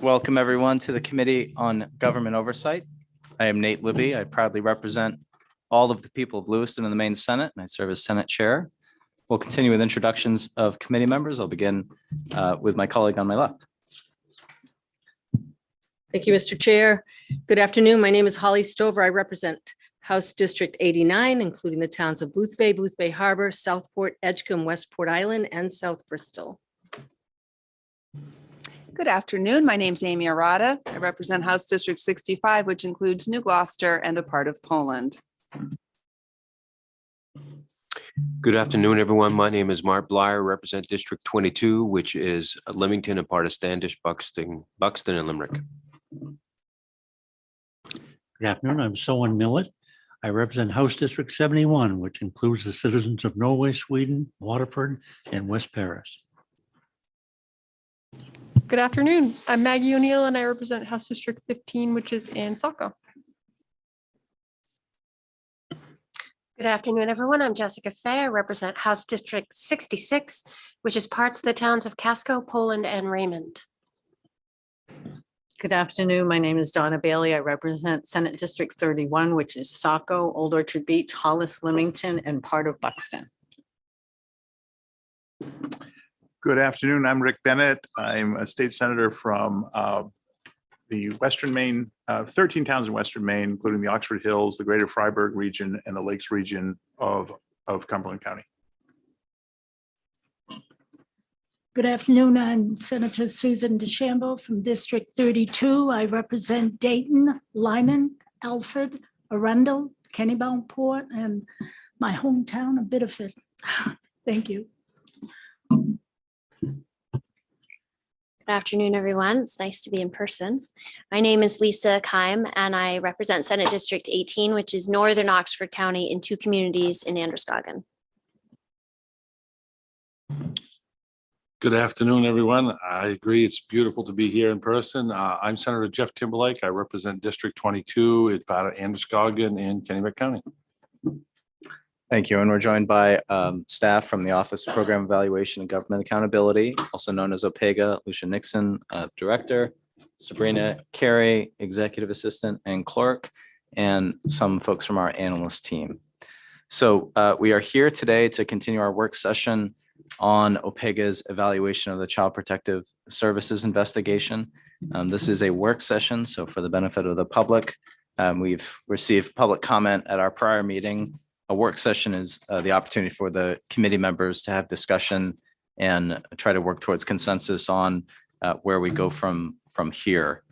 Welcome everyone to the Committee on Government Oversight. I am Nate Libby. I proudly represent all of the people of Lewiston in the Maine Senate, and I serve as Senate Chair. We'll continue with introductions of committee members. I'll begin with my colleague on my left. Thank you, Mr. Chair. Good afternoon. My name is Holly Stover. I represent House District 89, including the towns of Boothbay, Boothbay Harbor, Southport, Edgecombe, Westport Island, and South Bristol. Good afternoon. My name is Amy Arata. I represent House District 65, which includes New Gloucester and a part of Poland. Good afternoon, everyone. My name is Mark Blyer, I represent District 22, which is Leamington and part of Standish, Buxton, and Limerick. Good afternoon. I'm Sowen Millet. I represent House District 71, which includes the citizens of Norway, Sweden, Waterford, and West Paris. Good afternoon. I'm Maggie O'Neill and I represent House District 15, which is in Saco. Good afternoon, everyone. I'm Jessica Fay. I represent House District 66, which is parts of the towns of Casco, Poland, and Raymond. Good afternoon. My name is Donna Bailey. I represent Senate District 31, which is Saco, Old Orchard Beach, Hollis, Leamington, and part of Buxton. Good afternoon. I'm Rick Bennett. I'm a state senator from the Western Maine, 13 towns in Western Maine, including the Oxford Hills, the Greater Freiburg region, and the Lakes region of Cumberland County. Good afternoon. I'm Senator Susan DeChambeau from District 32. I represent Dayton, Lyman, Alfred, Arundel, Kennebunkport, and my hometown of Biddeford. Thank you. Good afternoon, everyone. It's nice to be in person. My name is Lisa Keim, and I represent Senate District 18, which is northern Oxford County in two communities in Androscoggin. Good afternoon, everyone. I agree. It's beautiful to be here in person. I'm Senator Jeff Timberlake. I represent District 22. It's part of Androscoggin in Kennebec County. Thank you. And we're joined by staff from the Office of Program Evaluation and Government Accountability, also known as OPEGA, Lucia Nixon, Director, Sabrina Carey, Executive Assistant and Clerk, and some folks from our analyst team. So we are here today to continue our work session on OPEGA's evaluation of the Child Protective Services investigation. This is a work session, so for the benefit of the public, we've received public comment at our prior meeting. A work session is the opportunity for the committee members to have discussion and try to work towards consensus on where we go from here.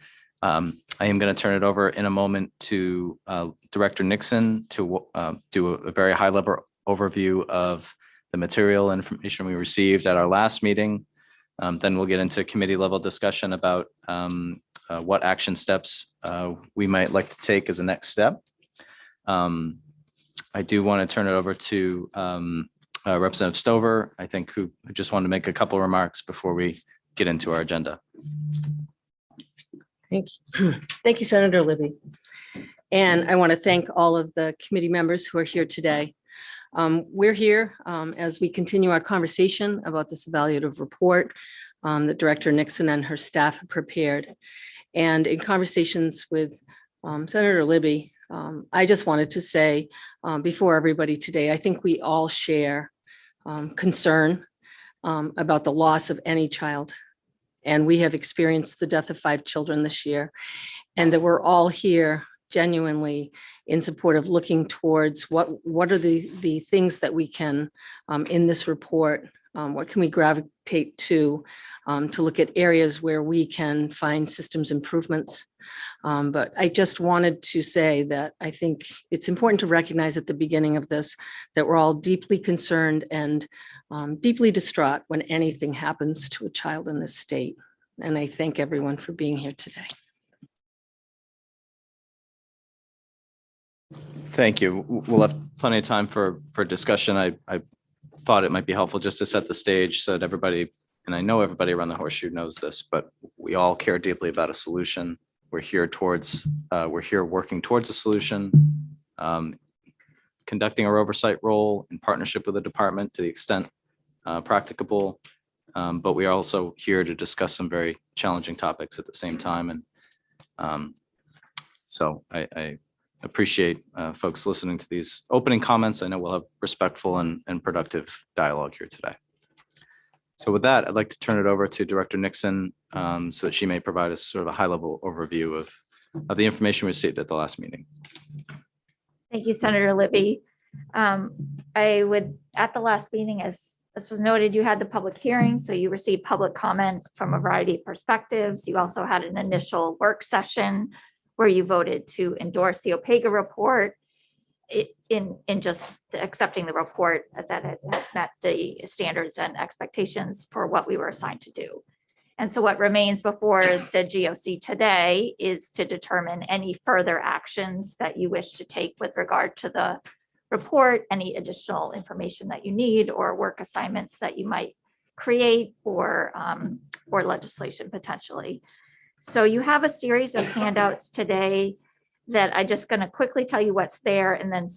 I am going to turn it over in a moment to Director Nixon to do a very high level overview of the material information we received at our last meeting. Then we'll get into committee level discussion about what action steps we might like to take as a next step. I do want to turn it over to Representative Stover, I think, who just wanted to make a couple of remarks before we get into our agenda. Thank you. Thank you, Senator Libby. And I want to thank all of the committee members who are here today. We're here as we continue our conversation about this evaluative report that Director Nixon and her staff have prepared. And in conversations with Senator Libby, I just wanted to say before everybody today, I think we all share concern about the loss of any child. And we have experienced the death of 5 children this year, and that we're all here genuinely in support of looking towards what are the things that we can in this report, what can we gravitate to look at areas where we can find systems improvements. But I just wanted to say that I think it's important to recognize at the beginning of this that we're all deeply concerned and deeply distraught when anything happens to a child in this state. And I thank everyone for being here today. Thank you. We'll have plenty of time for discussion. I thought it might be helpful just to set the stage so that everybody, and I know everybody around the horseshoe knows this, but we all care deeply about a solution. We're here working towards a solution, conducting our oversight role in partnership with the department to the extent practicable, But we are also here to discuss some very challenging topics at the same time. And so I appreciate folks listening to these opening comments. I know we'll have respectful and productive dialogue here today. So with that, I'd like to turn it over to Director Nixon so that she may provide us sort of a high-level overview of the information we received at the last meeting. Thank you, Senator Libby. I would, at the last meeting, as this was noted, you had the public hearing, so you received public comment from a variety of perspectives. You also had an initial work session where you voted to endorse the OPEGA report in just accepting the report that it had met the standards and expectations for what we were assigned to do. And so what remains before the GOC today is to determine any further actions that you wish to take with regard to the report, any additional information that you need, or work assignments that you might create, or legislation potentially. So you have a series of handouts today that I'm just going to quickly tell you what's there and then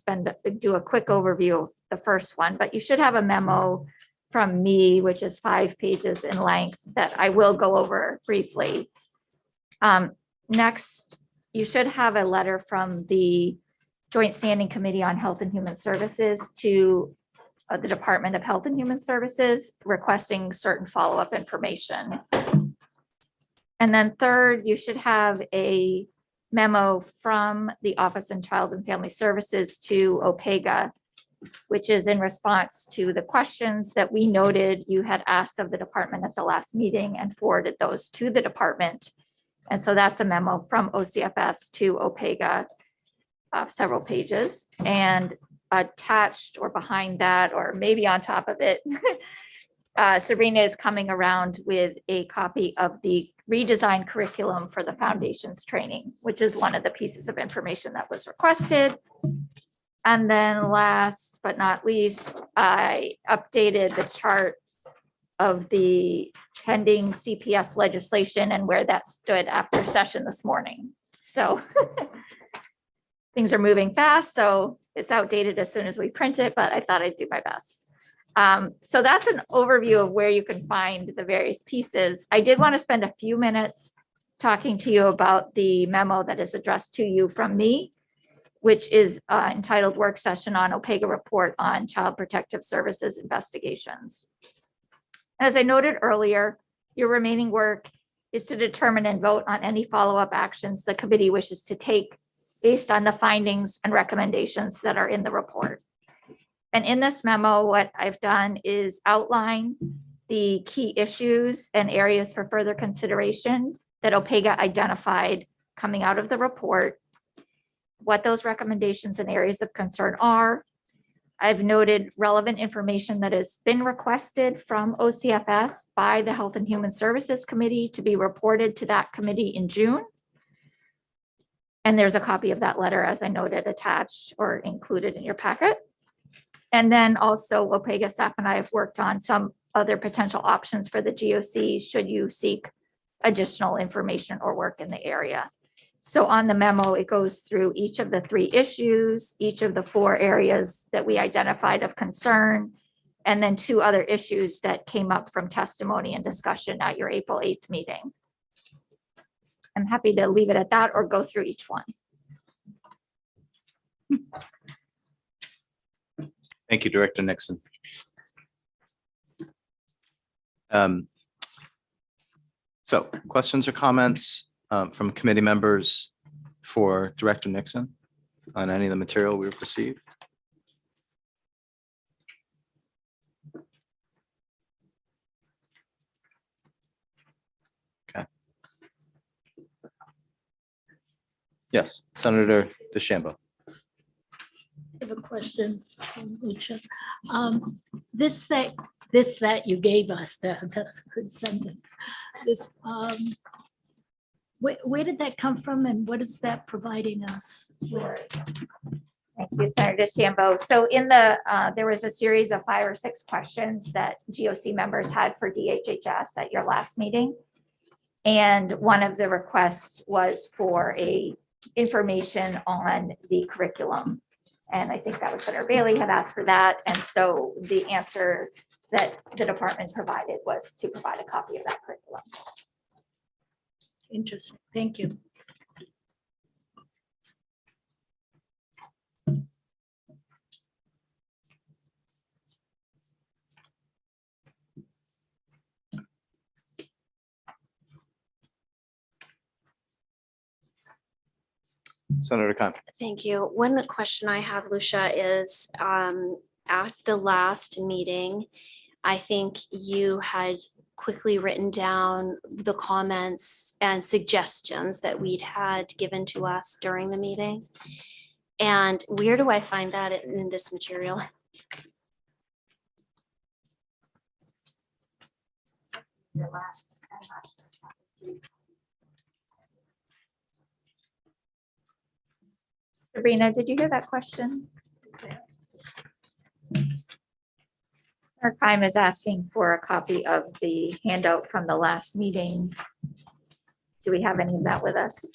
do a quick overview of the first one. But you should have a memo from me, which is 5 pages in length, that I will go over briefly. Next, you should have a letter from the Joint Standing Committee on Health and Human Services to the Department of Health and Human Services requesting certain follow-up information. And then third, you should have a memo from the Office of Child and Family Services to OPEGA, which is in response to the questions that we noted you had asked of the department at the last meeting and forwarded those to the department. And so that's a memo from OCFS to OPEGA, several pages, and attached or behind that, or maybe on top of it, Sabrina is coming around with a copy of the redesigned curriculum for the foundations training, which is one of the pieces of information that was requested. And then last but not least, I updated the chart of the pending CPS legislation and where that stood after session this morning. So things are moving fast, so it's outdated as soon as we print it, but I thought I'd do my best. So that's an overview of where you can find the various pieces. I did want to spend a few minutes talking to you about the memo that is addressed to you from me, which is entitled Work Session on OPEGA Report on Child Protective Services Investigations. As I noted earlier, your remaining work is to determine and vote on any follow-up actions the committee wishes to take based on the findings and recommendations that are in the report. And in this memo, what I've done is outline the key issues and areas for further consideration that OPEGA identified coming out of the report, what those recommendations and areas of concern are. I've noted relevant information that has been requested from OCFS by the Health and Human Services Committee to be reported to that committee in June. And there's a copy of that letter, as I noted, attached or included in your packet. And then also OPEGA staff and I have worked on some other potential options for the GOC should you seek additional information or work in the area. So on the memo, it goes through each of the 3 issues, each of the 4 areas that we identified of concern, and then 2 other issues that came up from testimony and discussion at your April 8th meeting. I'm happy to leave it at that or go through each one. Thank you, Director Nixon. So questions or comments from committee members for Director Nixon on any of the material we've received? Okay. Yes, Senator DeChambeau. I have a question, Lucia. This that you gave us, that's a good sentence. This, where did that come from and what is that providing us? Thank you, Senator DeChambeau. So in the, there was a series of 5 or 6 questions that GOC members had for DHHS at your last meeting. And one of the requests was for information on the curriculum. And I think that was Senator Bailey had asked for that. And so the answer that the department provided was to provide a copy of that curriculum. Interesting. Thank you. Senator Khan. Thank you. One question I have, Lucia, is at the last meeting, I think you had quickly written down the comments and suggestions that we'd had given to us during the meeting. And where do I find that in this material? Sabrina, did you hear that question? Senator Keim is asking for a copy of the handout from the last meeting. Do we have any of that with us?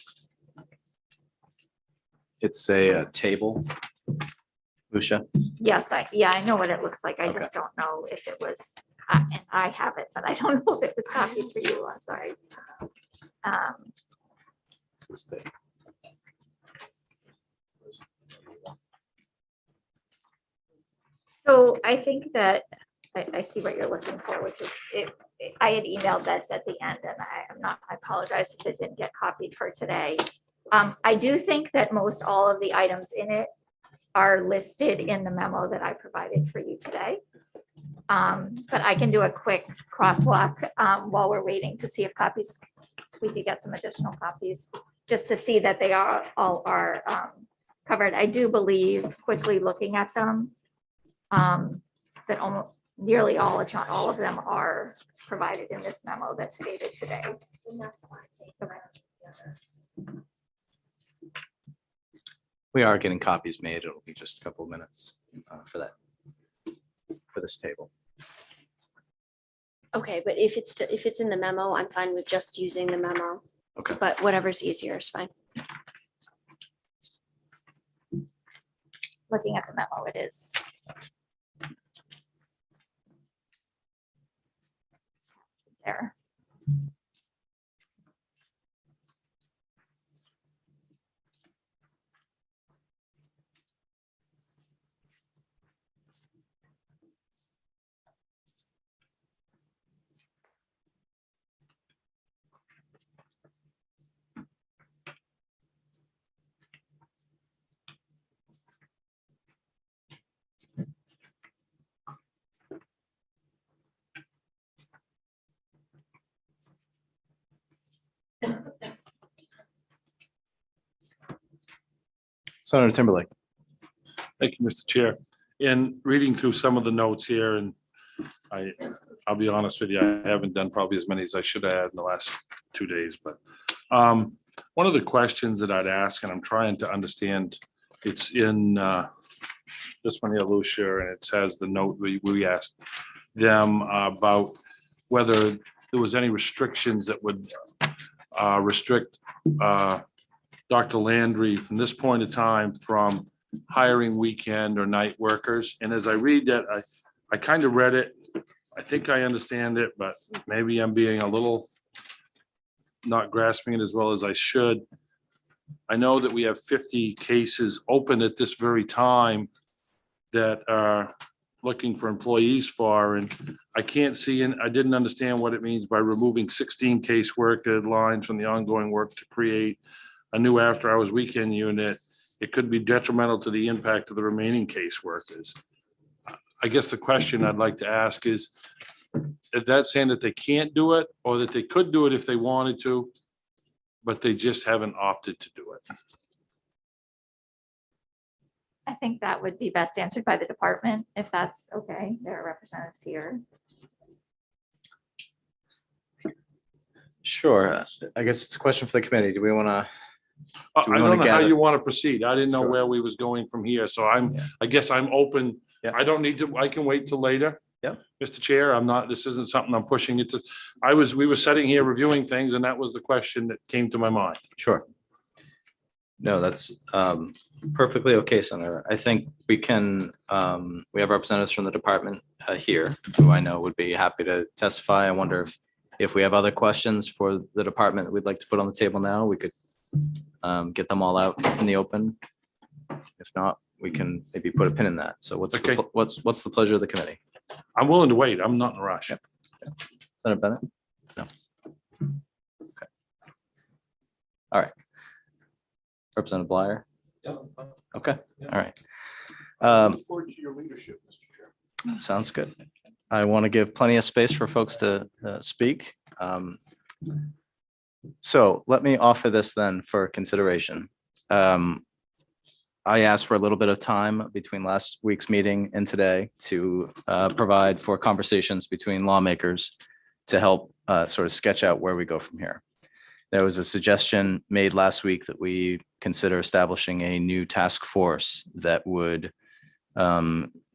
It's a table. Lucia. Yes, I know what it looks like. I just don't know if it was, and I have it, but I don't know if it was copied for you. I'm sorry. It's this thing. So I think that I see what you're looking for, which is I had emailed this at the end and I apologize if it didn't get copied for today. I do think that most all of the items in it are listed in the memo that I provided for you today. But I can do a quick crosswalk while we're waiting to see if we could get some additional copies, just to see that they are all covered. I do believe, quickly looking at them, that almost nearly all, if not all of them, are provided in this memo that's dated today. And that's why We are getting copies made. It'll be just a couple of minutes for this table. Okay, but if it's in the memo, I'm fine with just using the memo. Okay. But whatever's easier is fine. looking at the memo, it is. There. Senator Timberlake. Thank you, Mr. Chair. In reading through some of the notes here, and I'll be honest with you, I haven't done probably as many as I should have in the last 2 days, but one of the questions that I'd ask, and I'm trying to understand, it's in this one here, Lucia, and it says the note we asked them about whether there was any restrictions that would restrict Dr. Landry from this point of time from hiring weekend or night workers. And as I read that, I kind of read it. I think I understand it, but maybe I'm being a little not grasping it as well as I should. I know that we have 50 cases open at this very time that are looking for employees for, and I can't see, and I didn't understand what it means by removing 16 caseworker lines from the ongoing work to create a new after-hours weekend unit. It could be detrimental to the impact of the remaining caseworkers. I guess the question I'd like to ask is that saying that they can't do it, or that they could do it if they wanted to, but they just haven't opted to do it? I think that would be best answered by the department, if that's okay. There are representatives here. Sure. I guess it's a question for the committee. Do we want to? I Do we don't wanna know how gather- you want to proceed. I didn't know Sure. where we was going from here, so Yeah. I guess I'm open. Yeah. I don't need to, I can wait till later. Yeah. Mr. Chair, I'm not, this isn't something I'm pushing it to. We were sitting here reviewing things, and that was the question that came to my mind. Sure. No, that's, Perfectly okay, Senator. I think we can, we have representatives from the department here who I know would be happy to testify. I wonder if we have other questions for the department that we'd like to put on the table now, we could get them all out in the open. If not, we can maybe put a pin in that. So what's, Okay. what's the pleasure of the committee? I'm willing to wait. I'm not in a rush. Senator Bennett? No. Okay. All right. Representative Blyer? Okay, all right. Look forward to your leadership, Mr. Chair. Sounds good. I want to give plenty of space for folks to speak. So let me offer this then for consideration. I asked for a little bit of time between last week's meeting and today to provide for conversations between lawmakers to help sort of sketch out where we go from here. There was a suggestion made last week that we consider establishing a new task force that would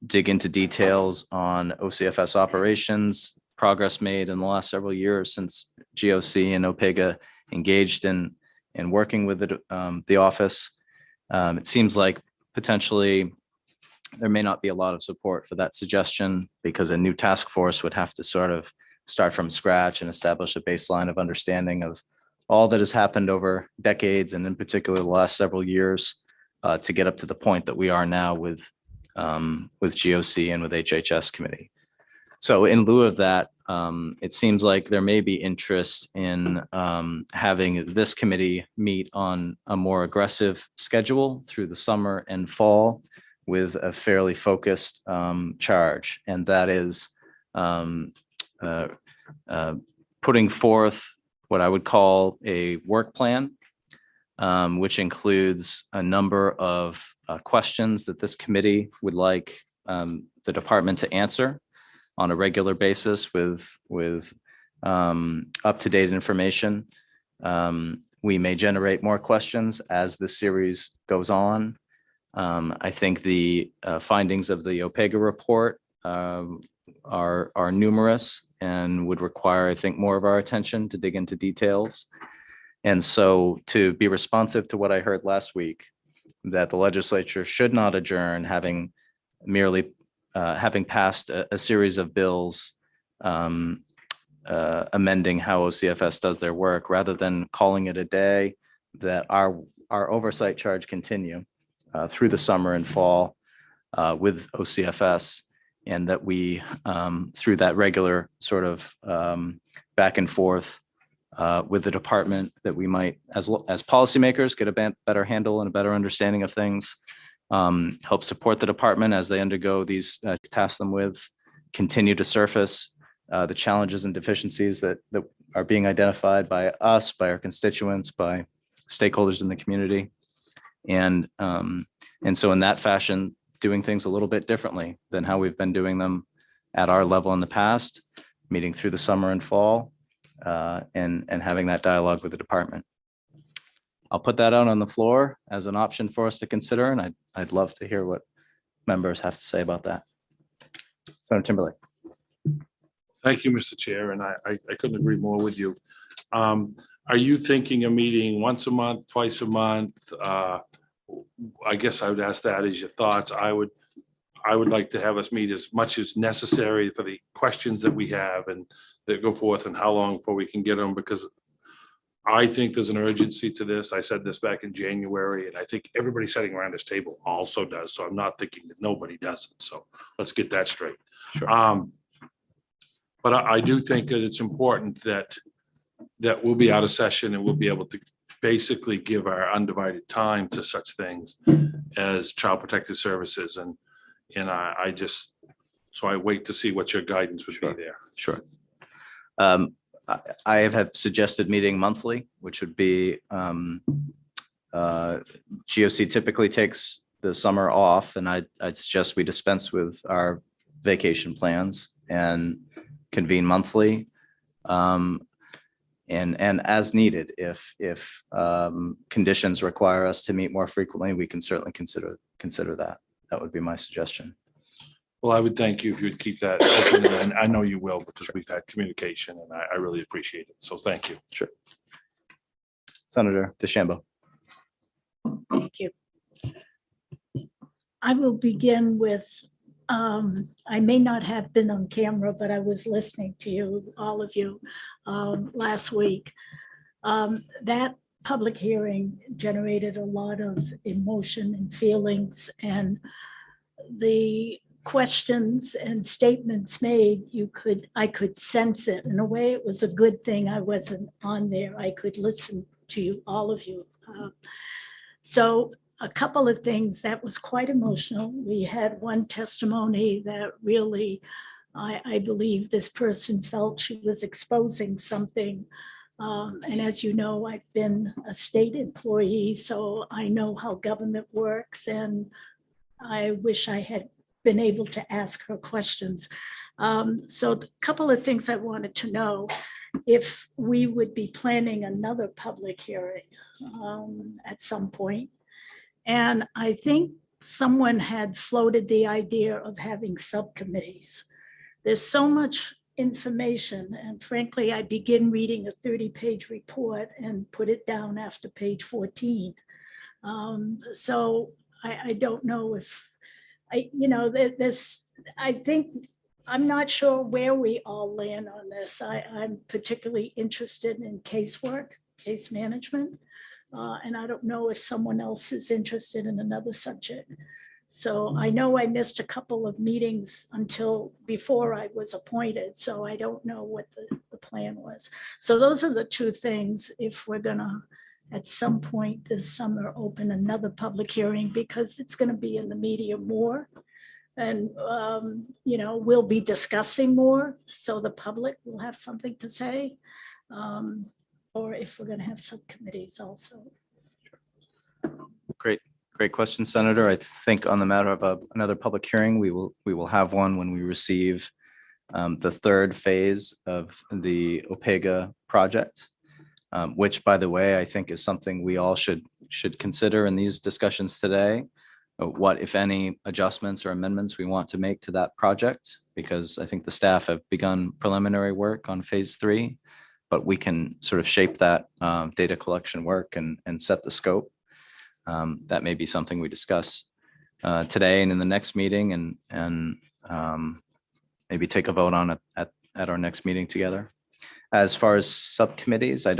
dig into details on OCFS operations, progress made in the last several years since GOC and OPEGA engaged in working with the office. It seems like potentially there may not be a lot of support for that suggestion because a new task force would have to sort of start from scratch and establish a baseline of understanding of all that has happened over decades and in particular the last several years to get up to the point that we are now with GOC and with HHS committee. So in lieu of that, it seems like there may be interest in having this committee meet on a more aggressive schedule through the summer and fall with a fairly focused charge. And that is putting forth what I would call a work plan, which includes a number of questions that this committee would like the department to answer on a regular basis with up-to-date information. We may generate more questions as the series goes on. I think the findings of the OPEGA report are numerous and would require, I think, more of our attention to dig into details. And so to be responsive to what I heard last week, that the legislature should not adjourn having merely having passed a series of bills amending how OCFS does their work, rather than calling it a day, that our oversight charge continue through the summer and fall with OCFS, and that we, through that regular sort of back and forth with the department, that we might, as policymakers, get a better handle and a better understanding of things, help support the department as they undergo these tasks them with, continue to surface the challenges and deficiencies that are being identified by us, by our constituents, by stakeholders in the community. And so in that fashion, doing things a little bit differently than how we've been doing them at our level in the past, meeting through the summer and fall, and having that dialogue with the department. I'll put that out on the floor as an option for us to consider, and I'd love to hear what members have to say about that. Senator Timberlake. Thank you, Mr. Chair, and I couldn't agree more with you. Are you thinking of meeting once a month, twice a month? I guess I would ask that as your thoughts. I would like to have us meet as much as necessary for the questions that we have and that go forth, and how long before we can get them, because I think there's an urgency to this. I said this back in January, and I think everybody sitting around this table also does. So I'm not thinking that nobody doesn't. So let's get that straight. Sure. But I do think that it's important that we'll be out of session and we'll be able to basically give our undivided time to such things as Child Protective Services. And I wait to see what your guidance would be there. Sure. I have suggested meeting monthly, which would be GOC typically takes the summer off, and I'd suggest we dispense with our vacation plans and convene monthly. And as needed, if conditions require us to meet more frequently, we can certainly consider that. That would be my suggestion. Well, I would thank you if you'd keep that open, and I know you will, because we've had communication, and I really appreciate it. So thank you. Sure. Senator DeChambeau. Thank you. I will begin with, I may not have been on camera, but I was listening to you, all of you, last week. That public hearing generated a lot of emotion and feelings, and the questions and statements made, I could sense it. In a way, it was a good thing I wasn't on there. I could listen to you, all of you. So a couple of things that was quite emotional. We had one testimony that really, I believe this person felt she was exposing something. And as you know, I've been a state employee, so I know how government works, and I wish I had been able to ask her questions. So a couple of things I wanted to know, if we would be planning another public hearing at some point. And I think someone had floated the idea of having subcommittees. There's so much information, and frankly, I begin reading a 30-page report and put it down after page 14. So I don't know if, I think, I'm not sure where we all land on this. I'm particularly interested in casework, case management. And I don't know if someone else is interested in another subject. So I know I missed a couple of meetings until before I was appointed, so I don't know what the plan was. So those are the two things, if we're gonna, at some point this summer, open another public hearing, because it's gonna be in the media more. And, we'll be discussing more, so the public will have something to say. Or if we're gonna have subcommittees also. Great question, Senator. I think on the matter of another public hearing, we will have one when we receive the third phase of the Opega project, which, by the way, I think is something we all should consider in these discussions today. What, if any, adjustments or amendments we want to make to that project, because I think the staff have begun preliminary work on phase 3, but we can sort of shape that data collection work and set the scope. That may be something we discuss today and in the next meeting, and maybe take a vote on it at our next meeting together. As far as subcommittees, I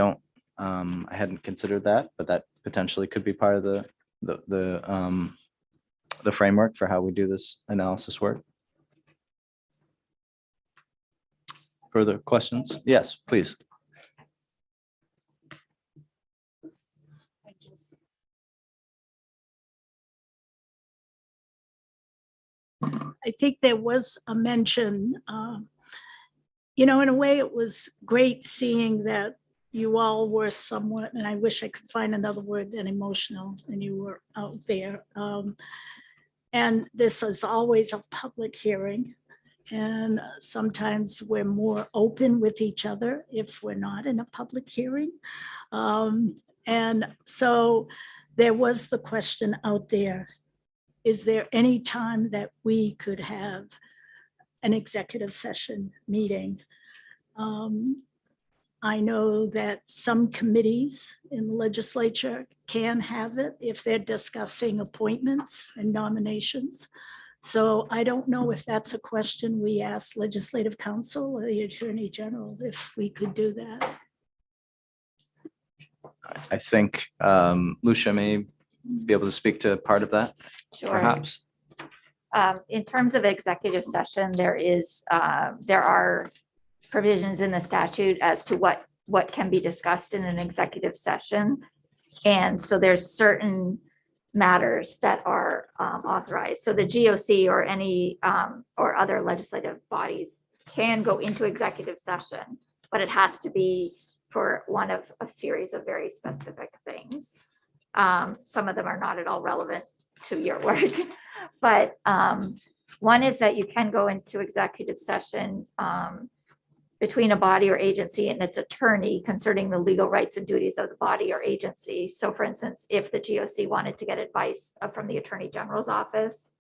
hadn't considered that, but that potentially could be part of the framework for how we do this analysis work. Further questions? Yes, please. I think there was a mention, in a way it was great seeing that you all were somewhat, and I wish I could find another word than emotional, and you were out there. And this is always a public hearing. And sometimes we're more open with each other if we're not in a public hearing. And so there was the question out there, is there any time that we could have an executive session meeting? I know that some committees in the legislature can have it if they're discussing appointments and nominations. So I don't know if that's a question we ask Legislative Counsel or the Attorney General, if we could do that. I think Lucia may be able to speak to part of that, Sure. perhaps. In terms of executive session, there are provisions in the statute as to what can be discussed in an executive session. And so there's certain matters that are authorized. So the GOC or any or other legislative bodies can go into executive session, but it has to be for one of a series of very specific things. Some of them are not at all relevant to your work, but one is that you can go into executive session between a body or agency and its attorney concerning the legal rights and duties of the body or agency. So for instance, if the GOC wanted to get advice from the Attorney General's office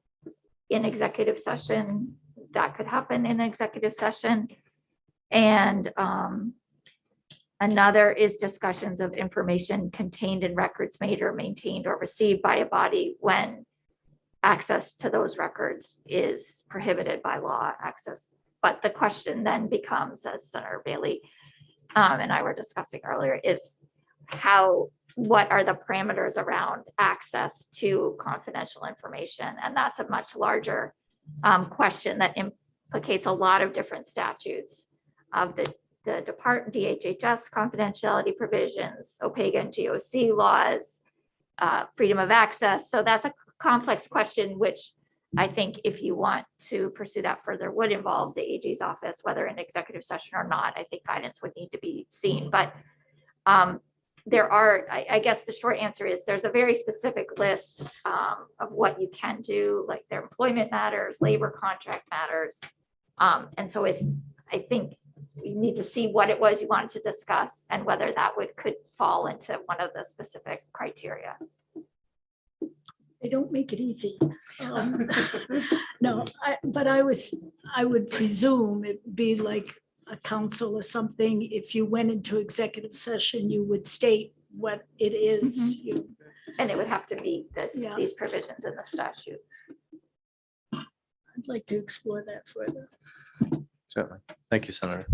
in executive session, that could happen in executive session. And another is discussions of information contained in records made or maintained or received by a body when access to those records is prohibited by law access. But the question then becomes, as Senator Bailey and I were discussing earlier, is what are the parameters around access to confidential information? And that's a much larger question that implicates a lot of different statutes of the DHHS confidentiality provisions, OPEGA and GOC laws, freedom of access. So that's a complex question, which I think if you want to pursue that further would involve the AG's office, whether in executive session or not. I think guidance would need to be seen, but there are, I guess the short answer is there's a very specific list of what you can do, like their employment matters, labor contract matters. And so I think you need to see what it was you wanted to discuss and whether that could fall into one of the specific criteria. They don't make it easy. No, but I would presume it'd be like a council or something. If you went into executive session, you would state what it is. And it would have to be Yeah. these provisions in the statute. I'd like to explore that further. Certainly. Thank you, Senator.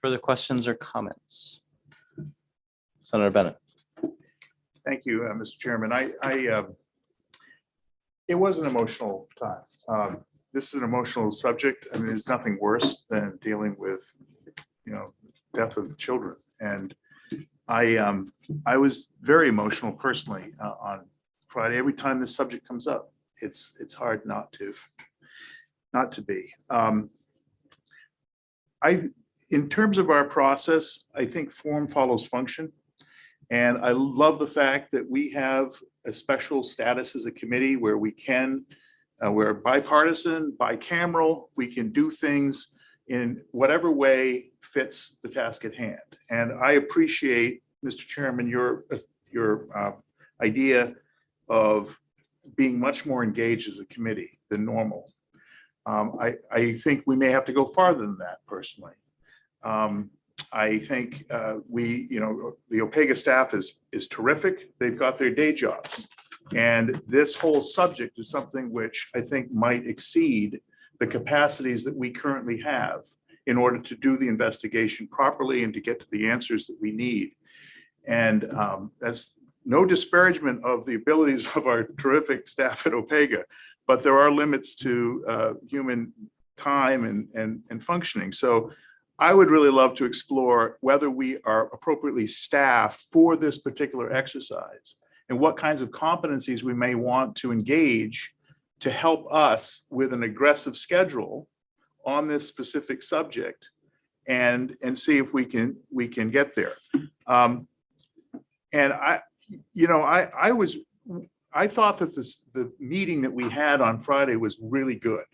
Further questions or comments? Senator Bennett. Thank you, Mr. Chairman. It was an emotional time. This is an emotional subject. I mean, there's nothing worse than dealing with, death of children. And I was very emotional personally on Friday. Every time this subject comes up, it's hard not to be. In terms of our process, I think form follows function. And I love the fact that we have a special status as a committee where we can, we're bipartisan, bicameral, we can do things in whatever way fits the task at hand. And I appreciate, Mr. Chairman, your idea of being much more engaged as a committee than normal. I think we may have to go farther than that personally. I think the OPEGA staff is terrific. They've got their day jobs. And this whole subject is something which I think might exceed the capacities that we currently have in order to do the investigation properly and to get to the answers that we need. And that's no disparagement of the abilities of our terrific staff at OPEGA, but there are limits to human time and functioning. So I would really love to explore whether we are appropriately staffed for this particular exercise and what kinds of competencies we may want to engage to help us with an aggressive schedule on this specific subject and see if we can get there. And I thought that the meeting that we had on Friday was really good.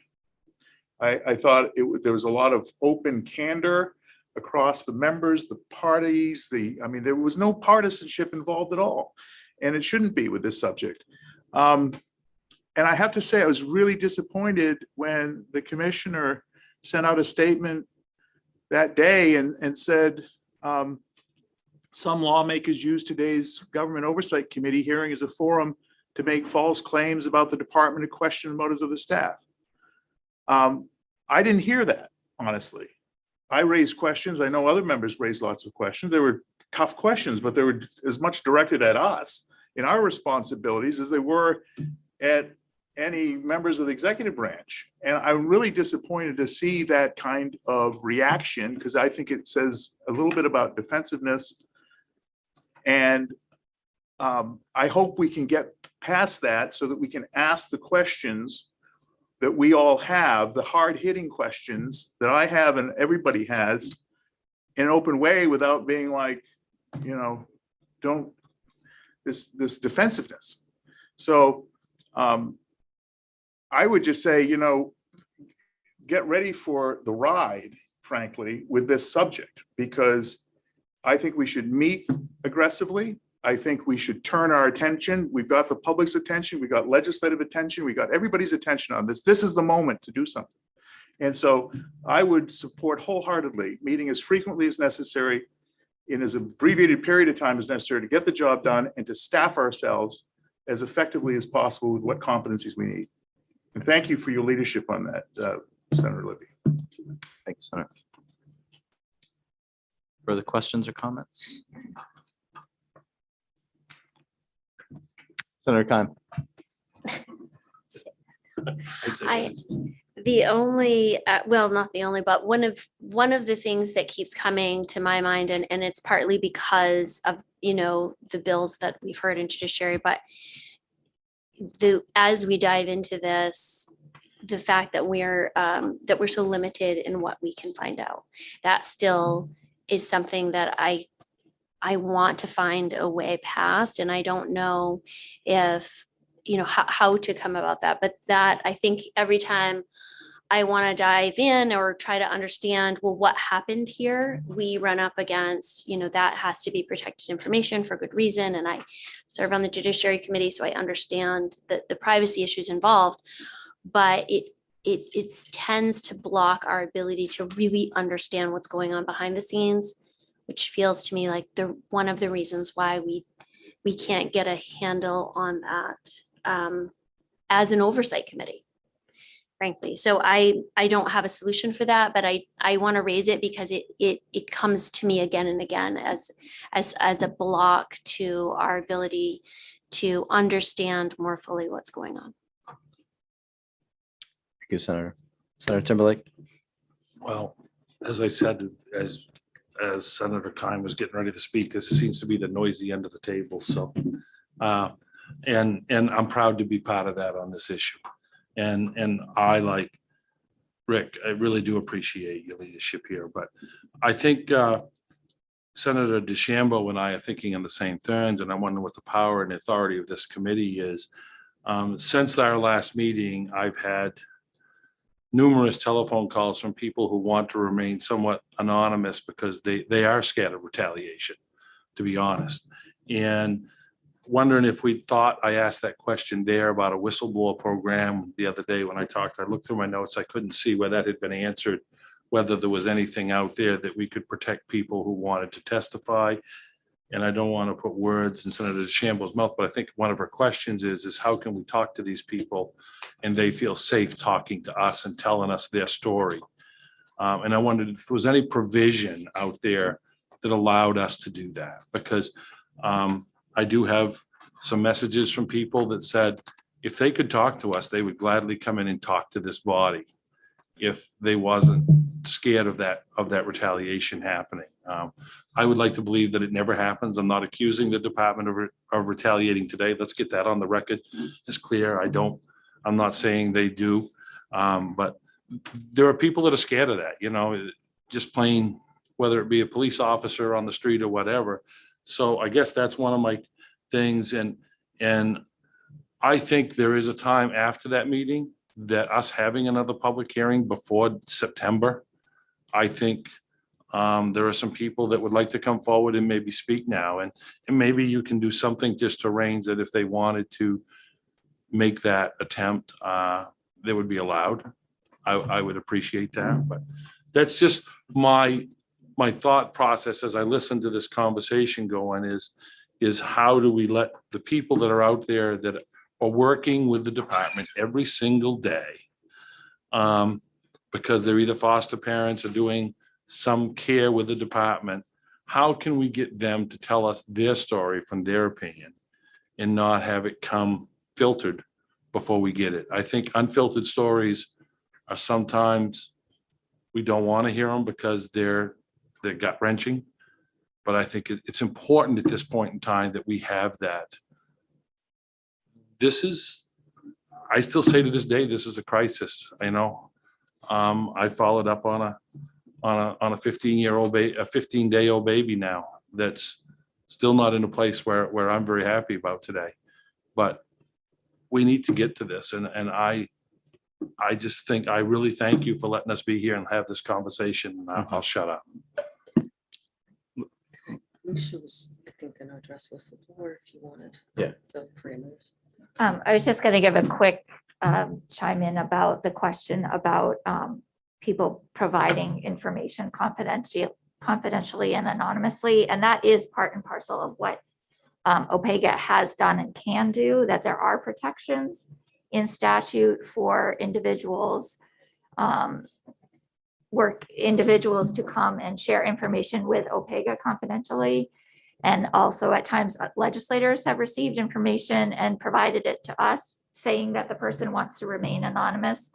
I thought there was a lot of open candor across the members, the parties, there was no partisanship involved at all. And it shouldn't be with this subject. And I have to say, I was really disappointed when the commissioner sent out a statement that day and said, some lawmakers use today's Government Oversight Committee hearing as a forum to make false claims about the department and question the motives of the staff. I didn't hear that, honestly. I raised questions. I know other members raised lots of questions. They were tough questions, but they were as much directed at us in our responsibilities as they were at any members of the executive branch. And I'm really disappointed to see that kind of reaction because I think it says a little bit about defensiveness. And I hope we can get past that so that we can ask the questions that we all have, the hard-hitting questions that I have and everybody has in an open way without being like, this defensiveness. So I would just say, get ready for the ride, frankly, with this subject, because I think we should meet aggressively. I think we should turn our attention. We've got the public's attention. We got legislative attention. We got everybody's attention on this. This is the moment to do something. And so I would support wholeheartedly meeting as frequently as necessary in as abbreviated period of time as necessary to get the job done and to staff ourselves as effectively as possible with what competencies we need. And thank you for your leadership on that, Senator Libby. Thank you, Senator. Further questions or comments? Senator Kime. The only, well, not the only, but one of the things that keeps coming to my mind, and it's partly because of, the bills that we've heard in judiciary, but as we dive into this, the fact that we're so limited in what we can find out, that still is something that I want to find a way past, and I don't know if, how to come about that. But that, I think every time I want to dive in or try to understand, well, what happened here, we run up against, that has to be protected information for good reason. And I serve on the Judiciary Committee, so I understand the privacy issues involved, but it tends to block our ability to really understand what's going on behind the scenes, which feels to me like one of the reasons why we can't get a handle on that as an oversight committee, frankly. So I don't have a solution for that, but I want to raise it because it comes to me again and again as a block to our ability to understand more fully what's going on. Thank you, Senator. Senator Timberlake. Well, as I said, as Senator Kime was getting ready to speak, this seems to be the noisy end of the table. So, and I'm proud to be part of that on this issue. And I, like Rick, I really do appreciate your leadership here. But I think Senator DeChambeau and I are thinking on the same terms, and I wonder what the power and authority of this committee is. Since our last meeting, I've had numerous telephone calls from people who want to remain somewhat anonymous because they are scared of retaliation, to be honest. And wondering if we thought, I asked that question there about a whistleblower program the other day when I talked. I looked through my notes, I couldn't see where that had been answered, whether there was anything out there that we could protect people who wanted to testify. And I don't want to put words in Senator DeChambeau's mouth, but I think one of her questions is how can we talk to these people and they feel safe talking to us and telling us their story? And I wondered if there was any provision out there that allowed us to do that, because I do have some messages from people that said if they could talk to us, they would gladly come in and talk to this body if they wasn't scared of that retaliation happening. I would like to believe that it never happens. I'm not accusing the department of retaliating today. Let's get that on the record. It's clear. I'm not saying they do, but there are people that are scared of that, just plain, whether it be a police officer on the street or whatever. So I guess that's one of my things. And I think there is a time after that meeting that us having another public hearing before September, I think there are some people that would like to come forward and maybe speak now. And maybe you can do something just to arrange that if they wanted to make that attempt, they would be allowed. I would appreciate that. But that's just my thought process as I listen to this conversation going is how do we let the people that are out there that are working with the department every single day, because they're either foster parents or doing some care with the department, how can we get them to tell us their story from their opinion and not have it come filtered before we get it? I think unfiltered stories are sometimes, we don't want to hear them because they're gut wrenching. But I think it's important at this point in time that we have that. I still say to this day, this is a crisis. I followed up on a 15-day-old baby now that's still not in a place where I'm very happy about today. But we need to get to this. And I just think I really thank you for letting us be here and have this conversation. I'll shut up. Lucia was, I think, going to address whistleblower if you wanted. Yeah. The parameters. I was just going to give a quick chime in about the question about people providing information confidentially and anonymously. And that is part and parcel of what OPEGA has done and can do, that there are protections in statute for individuals to come and share information with OPEGA confidentially. And also at times legislators have received information and provided it to us, saying that the person wants to remain anonymous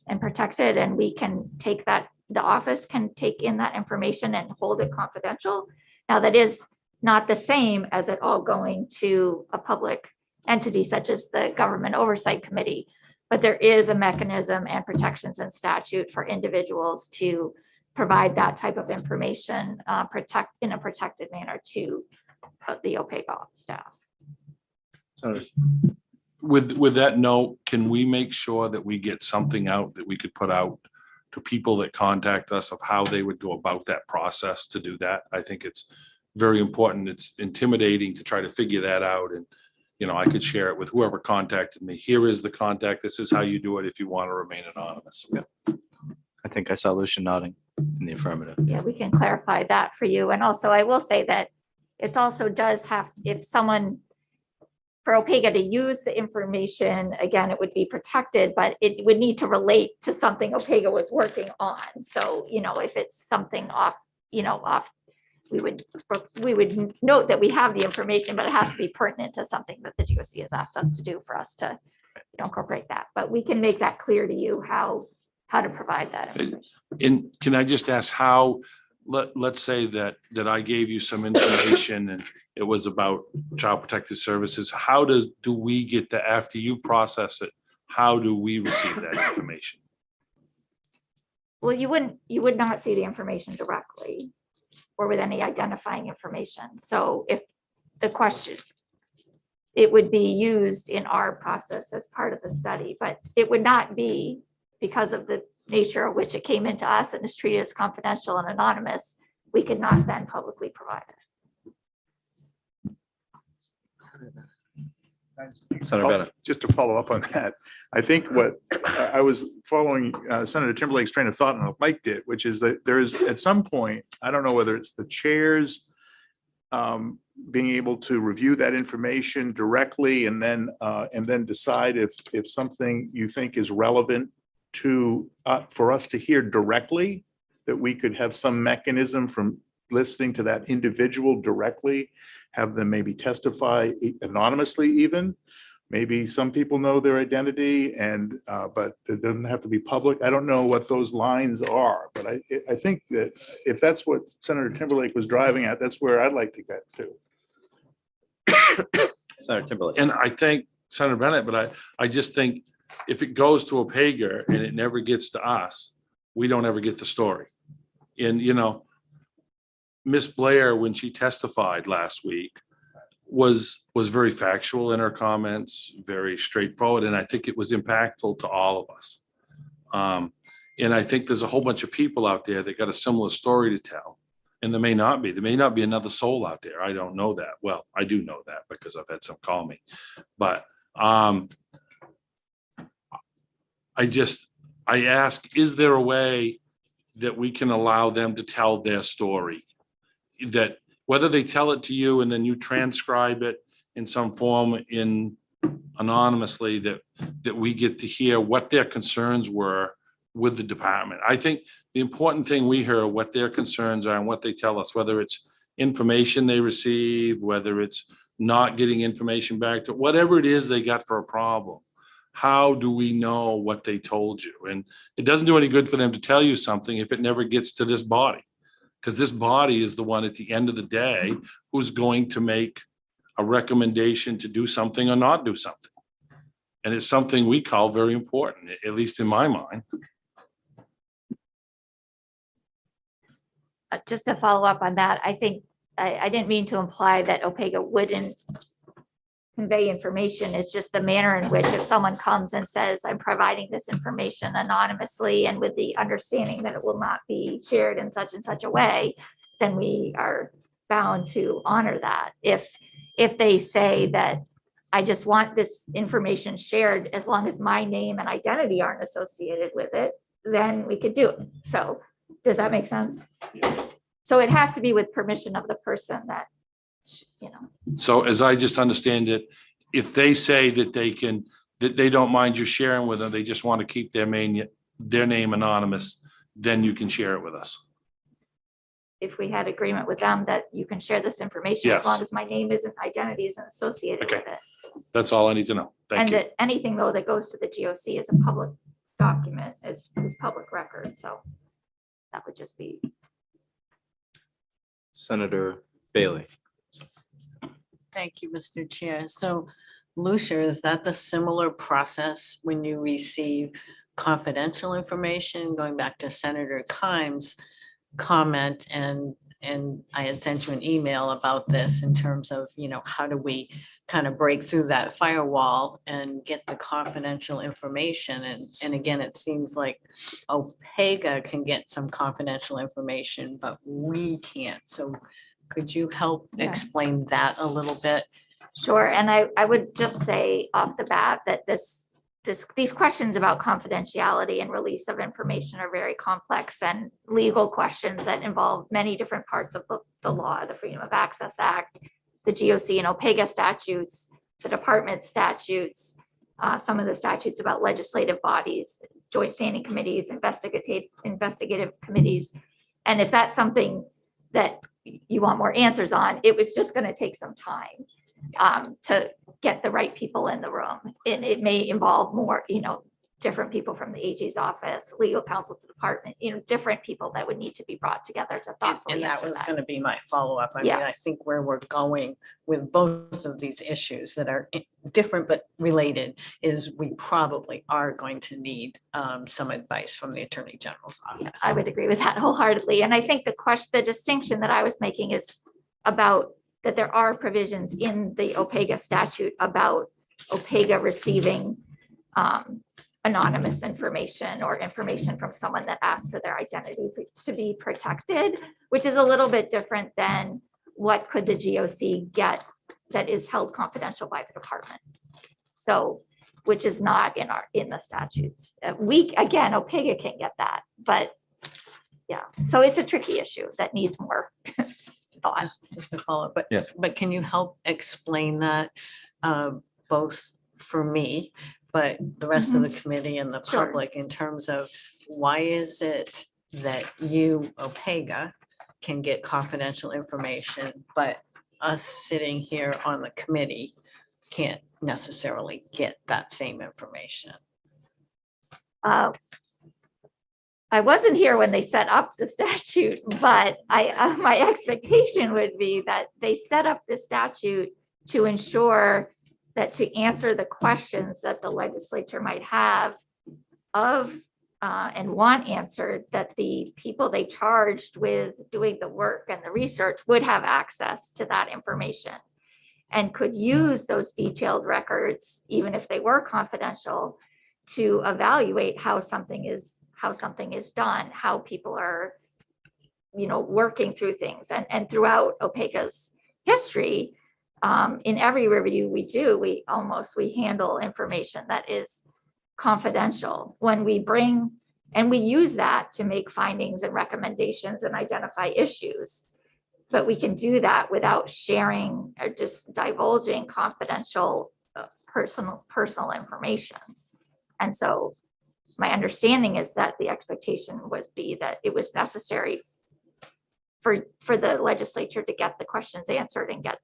and protected, and we can take that, the office can take in that information and hold it confidential. Now, that is not the same as it all going to a public entity such as the Government Oversight Committee, but there is a mechanism and protections in statute for individuals to provide that type of information, protect in a protected manner to the OPEGA staff. So With that note, can we make sure that we get something out that we could put out to people that contact us of how they would go about that process to do that? I think it's very important. It's intimidating to try to figure that out. And, you know, I could share it with whoever contacted me. Here is the contact. This is how you do it if you want to remain anonymous. Yeah. I think I saw Lucia nodding in the affirmative. Yeah, we can clarify that for you. And also I will say that it's also does have, if someone, for OPEGA to use the information, again, it would be protected, but it would need to relate to something OPEGA was working on. So, you know, if it's something off, we would note that we have the information, but it has to be pertinent to something that the GOC has asked us to do for us to incorporate that. But we can make that clear to you how to provide that information. And can I just ask how, let's say that I gave you some information and it was about Child Protective Services. How do we get that after you process it? How do we receive that information? Well, you would not see the information directly or with any identifying information. So if the question, it would be used in our process as part of the study, but it would not be, because of the nature of which it came into us and is treated as confidential and anonymous, we could not then publicly provide it. Senator Bennett. Just to follow up on that, I think what I was following Senator Timberlake's train of thought and I liked it, which is that there is at some point, I don't know whether it's the chairs being able to review that information directly and then decide if something you think is relevant to for us to hear directly, that we could have some mechanism from listening to that individual directly, have them maybe testify anonymously even. Maybe some people know their identity and but it doesn't have to be public. I don't know what those lines are, but I think that if that's what Senator Timberlake was driving at, that's where I'd like to get to. Senator Timberlake. And I think Senator Bennett, but I just think if it goes to OPEGA and it never gets to us, we don't ever get the story. And, you know, Miss Blair, when she testified last week, was very factual in her comments, very straightforward, and I think it was impactful to all of us. And I think there's a whole bunch of people out there that got a similar story to tell, and there may not be. There may not be another soul out there. I don't know that. Well, I do know that because I've had some call me, but I ask, is there a way that we can allow them to tell their story? That whether they tell it to you and then you transcribe it in some form anonymously, that we get to hear what their concerns were with the department. I think the important thing we hear what their concerns are and what they tell us, whether it's information they receive, whether it's not getting information back to whatever it is they got for a problem. How do we know what they told you? And it doesn't do any good for them to tell you something if it never gets to this body, because this body is the one at the end of the day who's going to make a recommendation to do something or not do something. And it's something we call very important, at least in my mind. Just to follow up on that, I think I didn't mean to imply that OPEGA wouldn't convey information. It's just the manner in which if someone comes and says, I'm providing this information anonymously and with the understanding that it will not be shared in such and such a way, then we are bound to honor that. If they say that I just want this information shared as long as my name and identity aren't associated with it, then we could do it. So does that make sense? So it has to be with permission of the person that you know, So as I just understand it, if they say that they don't mind you sharing with them, they just want to keep their name anonymous, then you can share it with us. if we had agreement with them that you can share this information as Yes. long as my name identity isn't associated Okay. with it. That's all I need to know. Thank And you. that anything though that goes to the GOC is a public document, is public record, so that would just be. Senator Bailey. Thank you, Mr. Chair. So Lucia, is that the similar process when you receive confidential information, going back to Senator Kimes' comment, and I had sent you an email about this in terms of, how do we kind of break through that firewall and get the confidential information? And again, it seems like OPEGA can get some confidential information, but we can't. So could you help Yeah. explain that a little bit? Sure, and I would just say off the bat that these questions about confidentiality and release of information are very complex and legal questions that involve many different parts of the law, the Freedom of Access Act, the GOC and OPEGA statutes, the department statutes, some of the statutes about legislative bodies, joint standing committees, investigative committees. And if that's something that you want more answers on, it was just going to take some time to get the right people in the room. And it may involve more, different people from the AG's office, legal counsel to the department, different people that would need to be brought together to thoughtfully And that answer was that. going to be my follow-up. I mean, Yeah. I think where we're going with both of these issues that are different but related is we probably are going to need some advice from the Attorney General's office. I would agree with that wholeheartedly. And I think the distinction that I was making is about that there are provisions in the OPEGA statute about OPEGA receiving anonymous information or information from someone that asked for their identity to be protected, which is a little bit different than what could the GOC get that is held confidential by the department. So, which is not in the statutes. OPEGA can get that, but yeah, so it's a tricky issue that needs more thought. Just to follow up, but Yes. but can you help explain that both for me, but the rest of the committee and the Sure. public in terms of why is it that you, OPEGA, can get confidential information, but us sitting here on the committee can't necessarily get that same information? I wasn't here when they set up the statute, but my expectation would be that they set up the statute to ensure that to answer the questions that the legislature might have of and want answered, that the people they charged with doing the work and the research would have access to that information and could use those detailed records, even if they were confidential, to evaluate how something is done, how people are, working through things. And throughout OPEGA's history, in every review we do, we handle information that is confidential when we bring, and we use that to make findings and recommendations and identify issues. But we can do that without sharing or just divulging confidential personal information. And so my understanding is that the expectation would be that it was necessary for the legislature to get the questions answered and get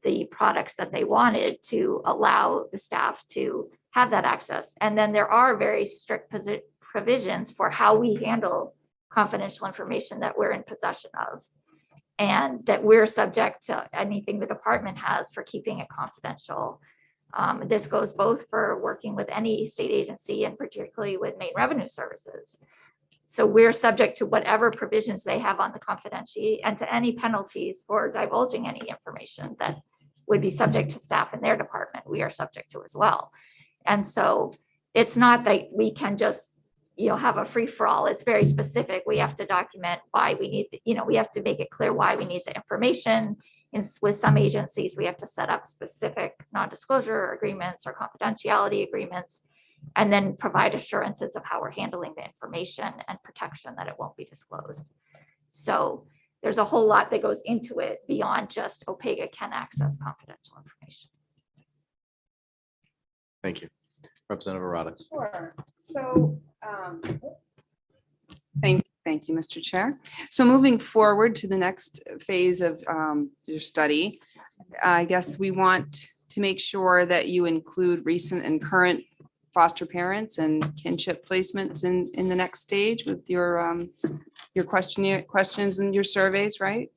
the products that they wanted to allow the staff to have that access. And then there are very strict provisions for how we handle confidential information that we're in possession of, and that we're subject to anything the department has for keeping it confidential. This goes both for working with any state agency and particularly with Maine Revenue Services. So we're subject to whatever provisions they have on the confidentiality and to any penalties for divulging any information that would be subject to staff in their department. We are subject to as well. And so it's not that we can just, have a free for all. It's very specific. We have to document why we need, we have to make it clear why we need the information. With some agencies, we have to set up specific non-disclosure agreements or confidentiality agreements, and then provide assurances of how we're handling the information and protection that it won't be disclosed. So there's a whole lot that goes into it beyond just OPEGA can access confidential information. Thank you. Representative Arada. Sure. So, thank you, Mr. Chair. So moving forward to the next phase of your study, I guess we want to make sure that you include recent and current foster parents and kinship placements in the next stage with your questions and your surveys, right?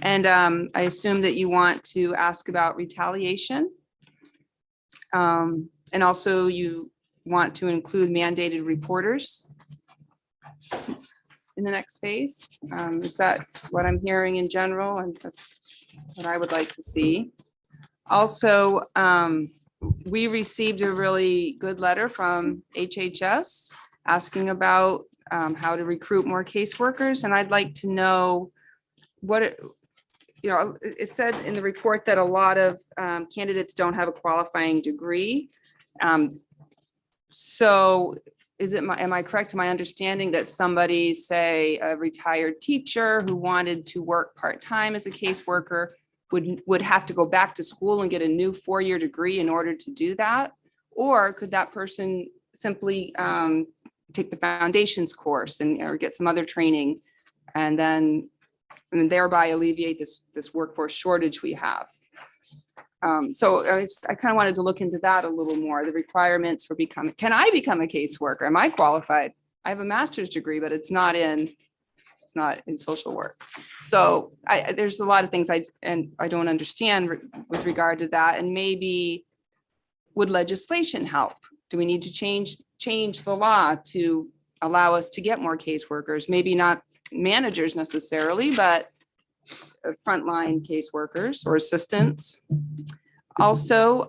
And I assume that you want to ask about retaliation. And also you want to include mandated reporters in the next phase. Is that what I'm hearing in general? And that's what I would like to see. Also, we received a really good letter from HHS asking about how to recruit more caseworkers. And I'd like to know what, it said in the report that a lot of candidates don't have a qualifying degree. So am I correct in my understanding that somebody, say a retired teacher who wanted to work part-time as a caseworker would have to go back to school and get a new 4-year degree in order to do that? Or could that person simply take the foundations course or get some other training and thereby alleviate this workforce shortage we have? So I kind of wanted to look into that a little more, the requirements for can I become a caseworker? Am I qualified? I have a master's degree, but it's not in social work. So there's a lot of things I don't understand with regard to that. And maybe would legislation help? Do we need to change the law to allow us to get more caseworkers? Maybe not managers necessarily, but frontline caseworkers or assistants. Also,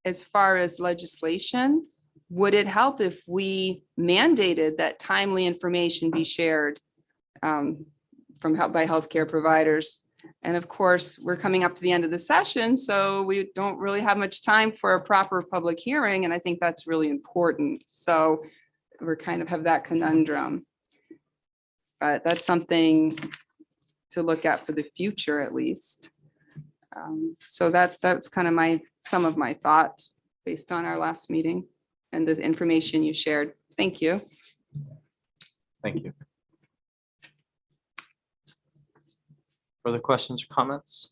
as far as legislation, would it help if we mandated that timely information be shared by healthcare providers? And of course, we're coming up to the end of the session, so we don't really have much time for a proper public hearing, and I think that's really important. So we're kind of have that conundrum. But that's something to look at for the future, at least. So that's kind of some of my thoughts based on our last meeting and the information you shared. Thank you. Thank you. Further questions or comments?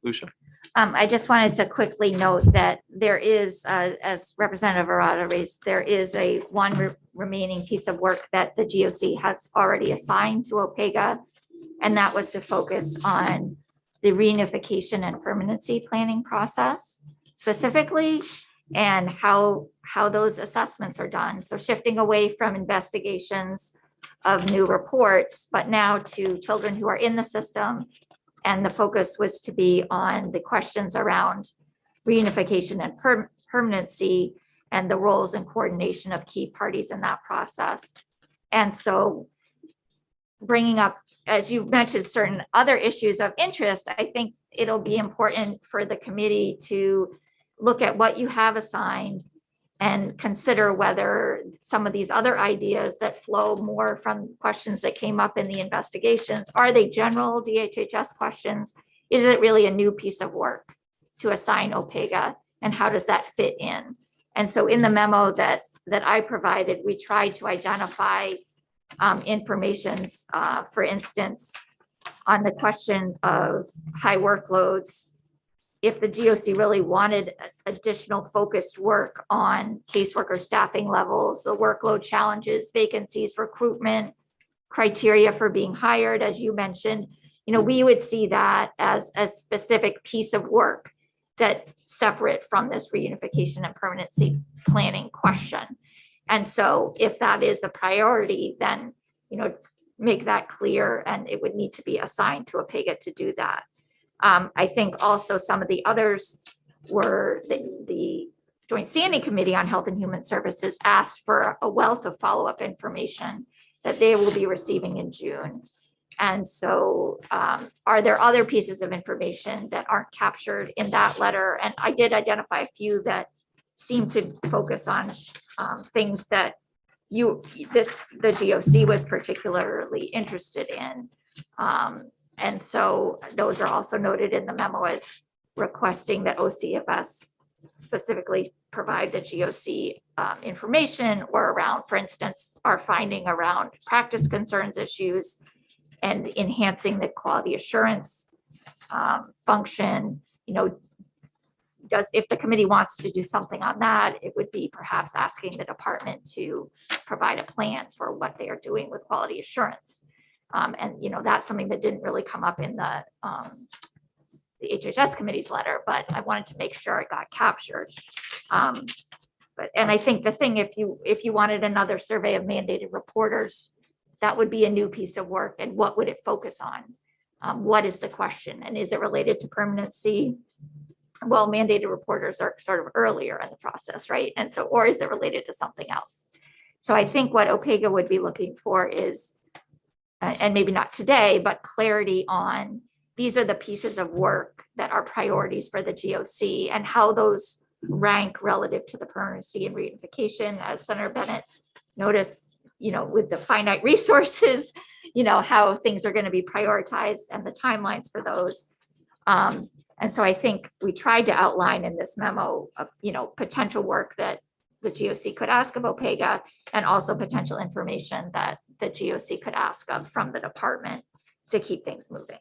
Lucia? I just wanted to quickly note that there is, as Representative Arada raised, there is one remaining piece of work that the GOC has already assigned to OPEGA, and that was to focus on the reunification and permanency planning process specifically, and how those assessments are done. So shifting away from investigations of new reports, but now to children who are in the system. And the focus was to be on the questions around reunification and permanency and the roles and coordination of key parties in that process. And so bringing up, as you mentioned, certain other issues of interest, I think it'll be important for the committee to look at what you have assigned and consider whether some of these other ideas that flow more from questions that came up in the investigations, are they general DHHS questions? Is it really a new piece of work to assign OPEGA, and how does that fit in? And so in the memo that I provided, we tried to identify informations, for instance, on the question of high workloads. If the GOC really wanted additional focused work on caseworker staffing levels, the workload challenges, vacancies, recruitment, criteria for being hired, as you mentioned, we would see that as a specific piece of work that separate from this reunification and permanency planning question. And so if that is a priority, then, make that clear, and it would need to be assigned to OPEGA to do that. I think also some of the others were the Joint Standing Committee on Health and Human Services asked for a wealth of follow-up information that they will be receiving in June. And so are there other pieces of information that aren't captured in that letter? And I did identify a few that seem to focus on things that the GOC was particularly interested in. And so those are also noted in the memo as requesting that OCFS specifically provide the GOC information or around, for instance, our finding around practice concerns issues and enhancing the quality assurance function. If the committee wants to do something on that, it would be perhaps asking the department to provide a plan for what they are doing with quality assurance. And that's something that didn't really come up in the HHS committee's letter, but I wanted to make sure it got captured. And I think the thing, if you wanted another survey of mandated reporters, that would be a new piece of work. And what would it focus on? What is the question? And is it related to permanency? Well, mandated reporters are sort of earlier in the process, right? And so, or is it related to something else? So I think what OPEGA would be looking for is, and maybe not today, but clarity on these are the pieces of work that are priorities for the GOC and how those rank relative to the permanency and reunification, as Senator Bennett noticed, with the finite resources, how things are going to be prioritized and the timelines for those. And so I think we tried to outline in this memo, potential work that the GOC could ask of OPEGA and also potential information that the GOC could ask of from the department to keep things moving.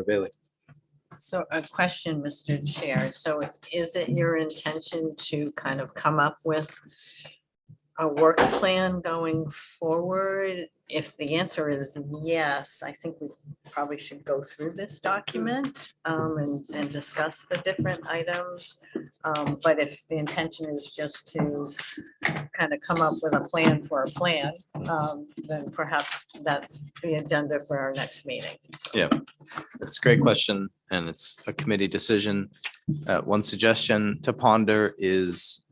Bailey. So a question, Mr. Chair. So is it your intention to kind of come up with a work plan going forward? If the answer is yes, I think we probably should go through this document and discuss the different items. But if the intention is just to kind of come up with a plan for a plan, then perhaps that's the agenda for our next meeting. Yeah, that's a great question, and it's a committee decision. One suggestion to ponder is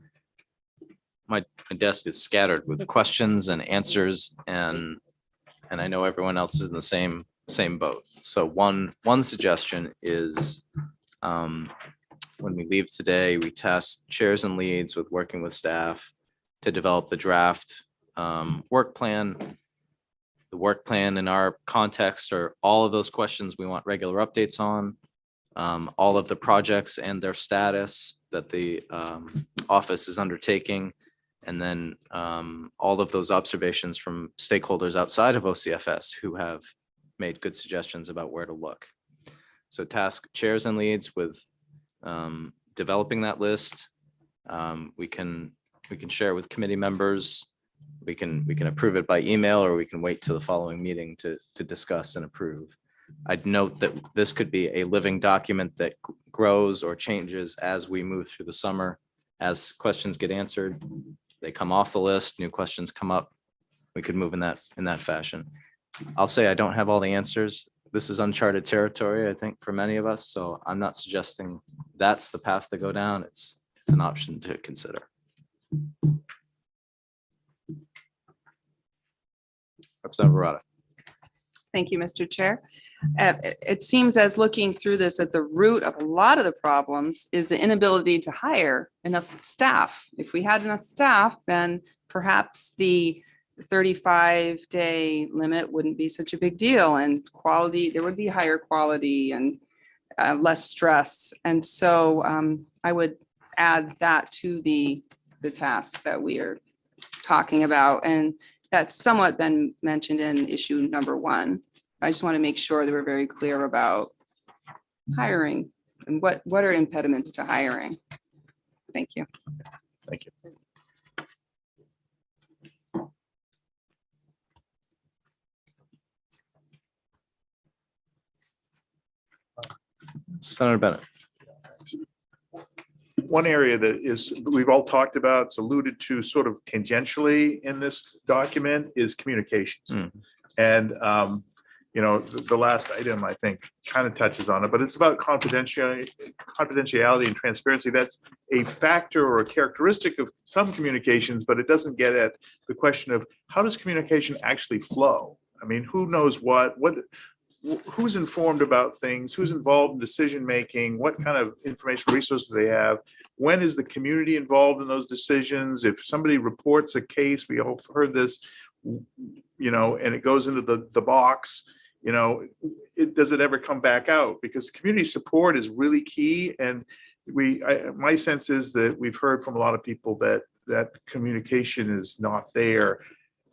my desk is scattered with questions and answers, and I know everyone else is in the same boat. So one suggestion is when we leave today, we task chairs and leads with working with staff to develop the draft work plan. The work plan in our context are all of those questions we want regular updates on, all of the projects and their status that the office is undertaking, and then all of those observations from stakeholders outside of OCFS who have made good suggestions about where to look. So task chairs and leads with developing that list. We can share with committee members. We can approve it by email, or we can wait till the following meeting to discuss and approve. I'd note that this could be a living document that grows or changes as we move through the summer. As questions get answered, they come off the list, new questions come up. We could move in that fashion. I'll say I don't have all the answers. This is uncharted territory, I think, for many of us. So I'm not suggesting that's the path to go down. It's an option to consider. Representative Arata. Thank you, Mr. Chair. It seems as looking through this at the root of a lot of the problems is the inability to hire enough staff. If we had enough staff, then perhaps the 35-day limit wouldn't be such a big deal, and quality, there would be higher quality and less stress. And so I would add that to the task that we are talking about. And that's somewhat been mentioned in issue number 1. I just want to make sure that we're very clear about hiring and what are impediments to hiring. Thank you. Thank you. Senator Bennett. One area that we've all talked about, it's alluded to sort of tangentially in this document, is communications. And the last item, I think, kind of touches on it, but it's about confidentiality and transparency. That's a factor or a characteristic of some communications, but it doesn't get at the question of how does communication actually flow? I mean, who knows what who's informed about things, who's involved in decision-making, what kind of information resources they have. When is the community involved in those decisions? If somebody reports a case, we all heard this, and it goes into the box, does it ever come back out? Because community support is really key. And my sense is that we've heard from a lot of people that communication is not there.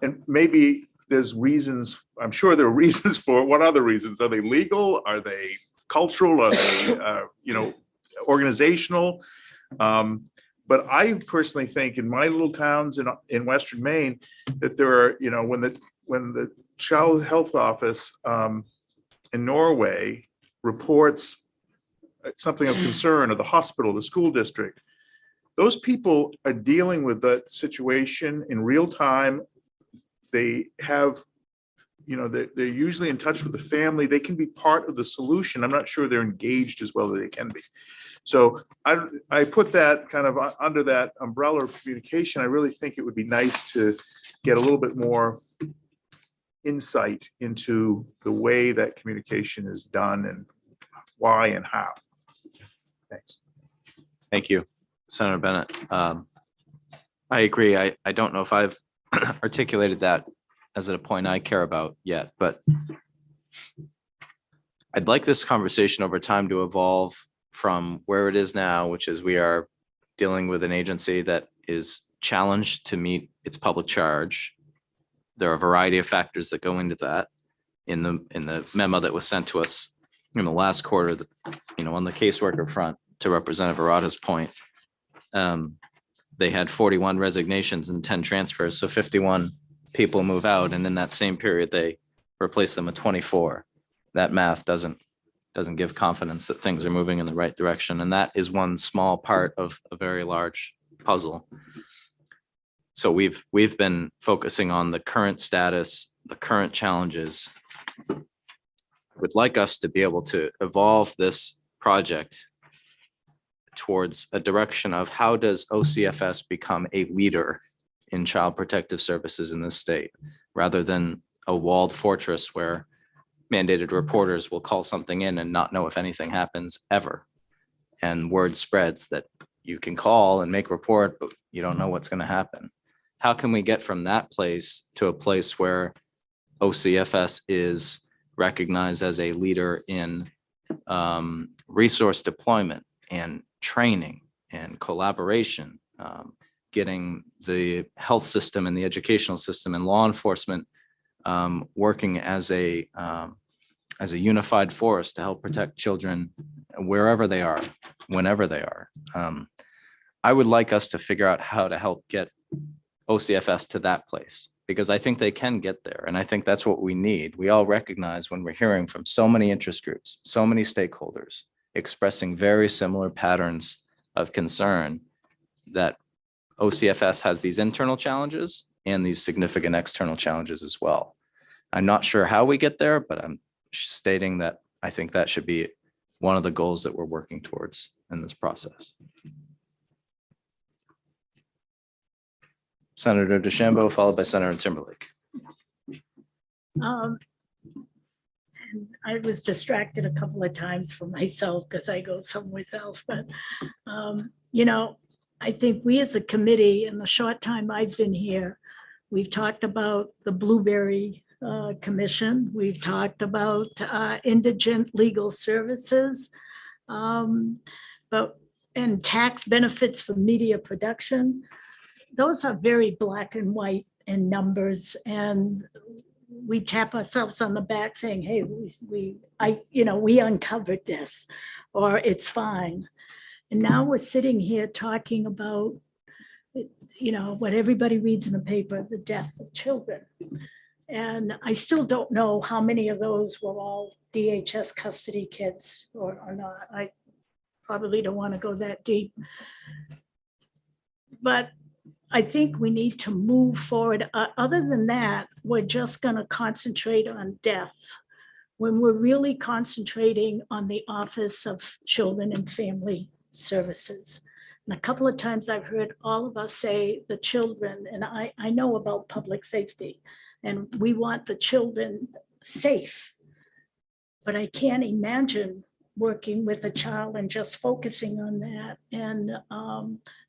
And maybe there's reasons, I'm sure there are reasons for it. What other reasons? Are they legal? Are they cultural? Are they, organizational? But I personally think in my little towns in Western Maine, that there are, when the Child Health Office in Norway reports something of concern, or the hospital, the school district, those people are dealing with that situation in real time. They have, they're usually in touch with the family. They can be part of the solution. I'm not sure they're engaged as well as they can be. So I put that kind of under that umbrella of communication. I really think it would be nice to get a little bit more insight into the way that communication is done and why and how. Thanks. Thank you, Senator Bennett. I agree. I don't know if I've articulated that as a point I care about yet, but I'd like this conversation over time to evolve from where it is now, which is we are dealing with an agency that is challenged to meet its public charge. There are a variety of factors that go into that. In the memo that was sent to us in the last quarter, on the caseworker front, to Representative Arata's point, they had 41 resignations and 10 transfers, so 51 people move out, and in that same period they replace them with 24. That math doesn't give confidence that things are moving in the right direction, and that is one small part of a very large puzzle. So we've been focusing on the current status, the current challenges. I would like us to be able to evolve this project towards a direction of how does OCFS become a leader in child protective services in this state, rather than a walled fortress where mandated reporters will call something in and not know if anything happens ever. And word spreads that you can call and make report, but you don't know what's going to happen. How can we get from that place to a place where OCFS is recognized as a leader in resource deployment and training and collaboration, getting the health system and the educational system and law enforcement working as a unified force to help protect children wherever they are, whenever they are. I would like us to figure out how to help get OCFS to that place, because I think they can get there. And I think that's what we need. We all recognize when we're hearing from so many interest groups, so many stakeholders expressing very similar patterns of concern, that OCFS has these internal challenges and these significant external challenges as well. I'm not sure how we get there, but I'm stating that I think that should be one of the goals that we're working towards in this process. Senator DeChambeau, followed by Senator Timberlake. And I was distracted a couple of times for myself because I go somewhere else, but I think we as a committee, in the short time I've been here, we've talked about the Blueberry Commission. We've talked about indigent legal services, and tax benefits for media production. Those are very black and white in numbers, and we tap ourselves on the back saying, hey, we uncovered this, or it's fine. And now we're sitting here talking about, what everybody reads in the paper, the death of children. And I still don't know how many of those were all DHS custody kids or not. I probably don't want to go that deep. But I think we need to move forward. Other than that, we're just going to concentrate on death when we're really concentrating on the Office of Children and Family Services. And a couple of times I've heard all of us say the children, and I know about public safety, and we want the children safe. But I can't imagine working with a child and just focusing on that and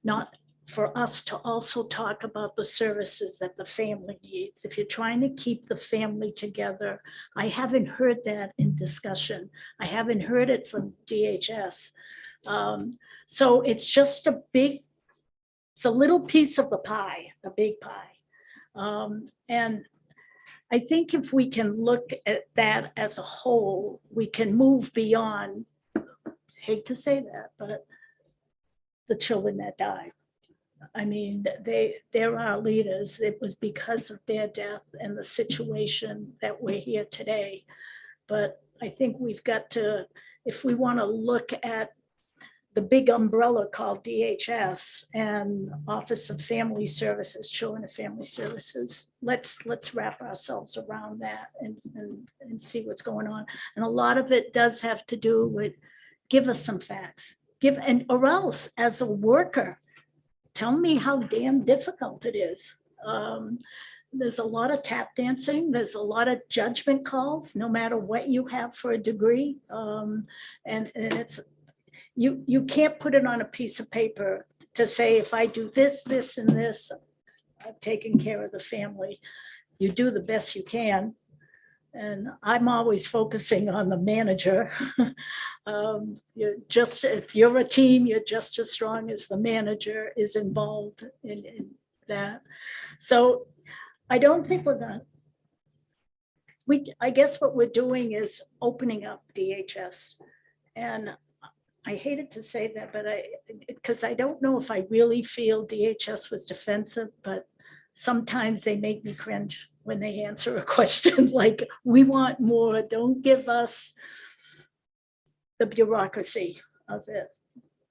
not for us to also talk about the services that the family needs. If you're trying to keep the family together, I haven't heard that in discussion. I haven't heard it from DHS. So it's just it's a little piece of the pie, the big pie. And I think if we can look at that as a whole, we can move beyond, hate to say that, but the children that died. I mean, they're our leaders. It was because of their death and the situation that we're here today. But I think we've got to, if we want to look at the big umbrella called DHS and Office of Family Services, Children and Family Services, let's wrap ourselves around that and see what's going on. And a lot of it does have to do with, give us some facts, or else as a worker, tell me how damn difficult it is. There's a lot of tap dancing. There's a lot of judgment calls, no matter what you have for a degree. And it's, you can't put it on a piece of paper to say, if I do this, this, and this, I've taken care of the family. You do the best you can. And I'm always focusing on the manager. If you're a team, you're just as strong as the manager is involved in that. So I don't think I guess what we're doing is opening up DHS. And I hated to say that, but because I don't know if I really feel DHS was defensive, but sometimes they make me cringe when they answer a question like, we want more, don't give us the bureaucracy of it.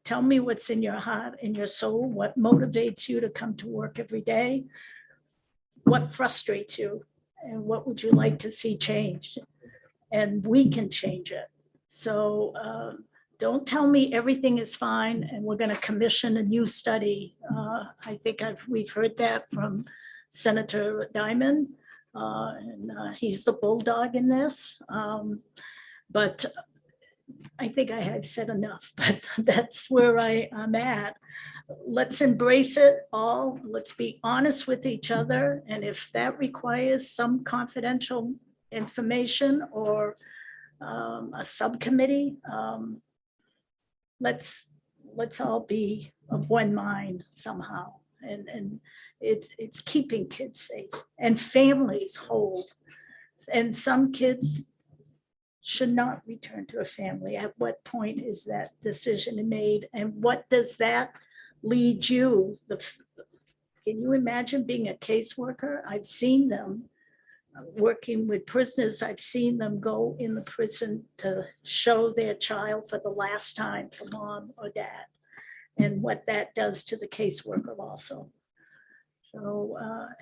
Tell me what's in your heart and your soul, what motivates you to come to work every day, what frustrates you, and what would you like to see changed? And we can change it. So don't tell me everything is fine and we're going to commission a new study. I think we've heard that from Senator Diamond, and he's the bulldog in this. But I think I have said enough, but that's where I'm at. Let's embrace it all. Let's be honest with each other. And if that requires some confidential information or a subcommittee, let's all be of one mind somehow. And it's keeping kids safe and families whole. And some kids should not return to a family. At what point is that decision made? And what does that lead you? Can you imagine being a caseworker? I've seen them working with prisoners. I've seen them go in the prison to show their child for the last time for mom or dad, and what that does to the caseworker also. So,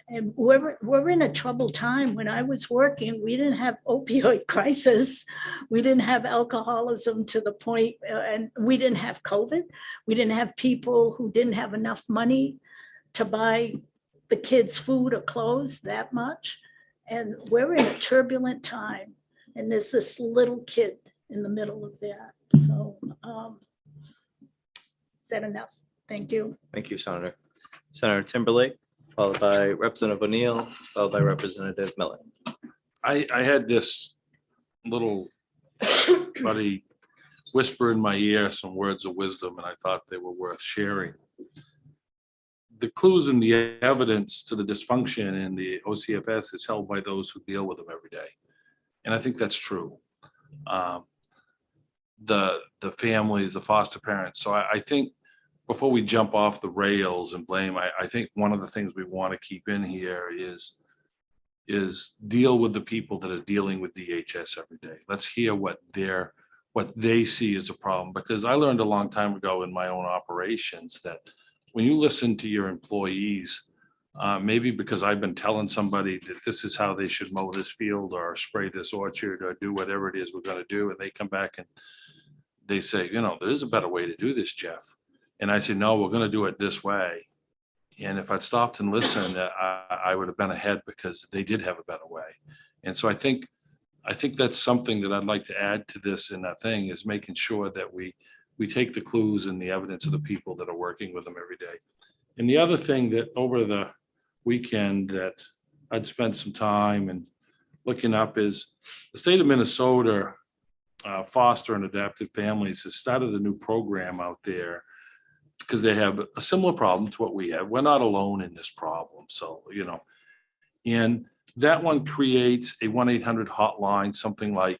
and we're in a troubled time. When I was working, we didn't have opioid crisis. We didn't have alcoholism to the point, and we didn't have COVID. We didn't have people who didn't have enough money to buy the kids food or clothes that much. And we're in a turbulent time. And there's this little kid in the middle of that. So, is that enough? Thank you. Thank you, Senator. Senator Timberlake, followed by Representative O'Neill, followed by Representative Miller. I had this little buddy whisper in my ear some words of wisdom, and I thought they were worth sharing. The clues and the evidence to the dysfunction in the OCFS is held by those who deal with them every day. And I think that's true. The families, the foster parents. So I think before we jump off the rails and blame, I think one of the things we want to keep in here is deal with the people that are dealing with DHS every day. Let's hear what they see as a problem, because I learned a long time ago in my own operations that when you listen to your employees, maybe because I've been telling somebody that this is how they should mow this field or spray this orchard or do whatever it is we're going to do, and they come back and they say, there is a better way to do this, Jeff. And I say, no, we're going to do it this way. And if I'd stopped and listened, I would have been ahead, because they did have a better way. And so I think I think that's something that I'd like to add to this in that thing is making sure that we take the clues and the evidence of the people that are working with them every day. And the other thing that over the weekend that I'd spent some time and looking up is the state of Minnesota Foster and Adaptive Families has started a new program out there because they have a similar problem to what we have. We're not alone in this problem. So, you know, and that one creates a 1-800 hotline, something like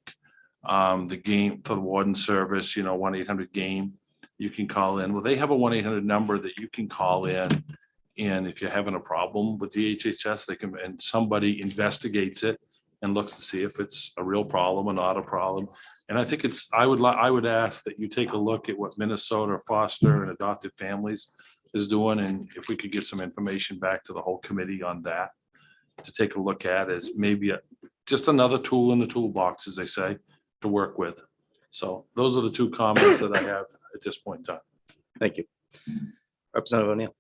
the game for the warden service, you know, 1-800-GAME. You can call in. Well, they have a 1-800 number that you can call in. And if you're having a problem with DHHS, they can, and somebody investigates it and looks to see if it's a real problem or not a problem. And I think it's, I would ask that you take a look at what Minnesota Foster and Adopted Families is doing. And if we could get some information back to the whole committee on that to take a look at as maybe just another tool in the toolbox, as they say, to work with. So those are the two comments that I have at this point in time. Thank you. Representative O'Neill.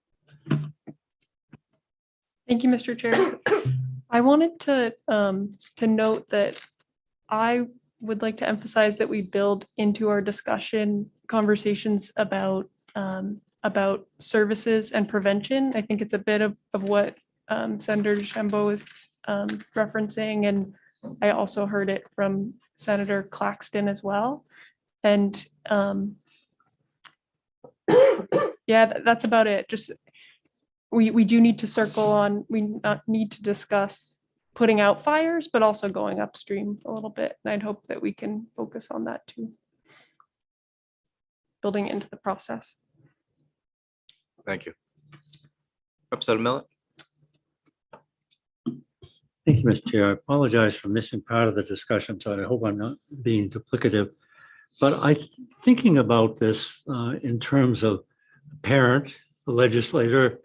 Thank you, Mr. Chair. I wanted to note that I would like to emphasize that we build into our discussion conversations about services and prevention. I think it's a bit of what Senator DeChambeau is referencing, and I also heard it from Senator Claxton as well. And yeah, that's about it. Just we do need to circle on, we need to discuss putting out fires, but also going upstream a little bit. And I'd hope that we can focus on that too. Building into the process. Thank you. Representative Millet. Thank you, Mr. Chair. I apologize for missing part of the discussion, so I hope I'm not being duplicative. But thinking about this in terms of parent, the legislator,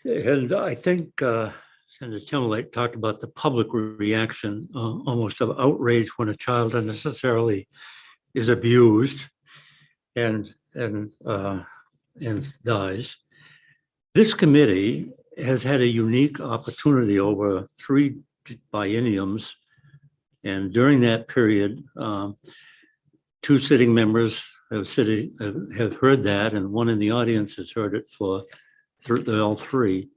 and I think Senator Timberlake talked about the public reaction, almost of outrage when a child unnecessarily is abused and dies. This committee has had a unique opportunity over 3 bienniums, and during that period, 2 sitting members have heard that, and one in the audience has heard it for all 3.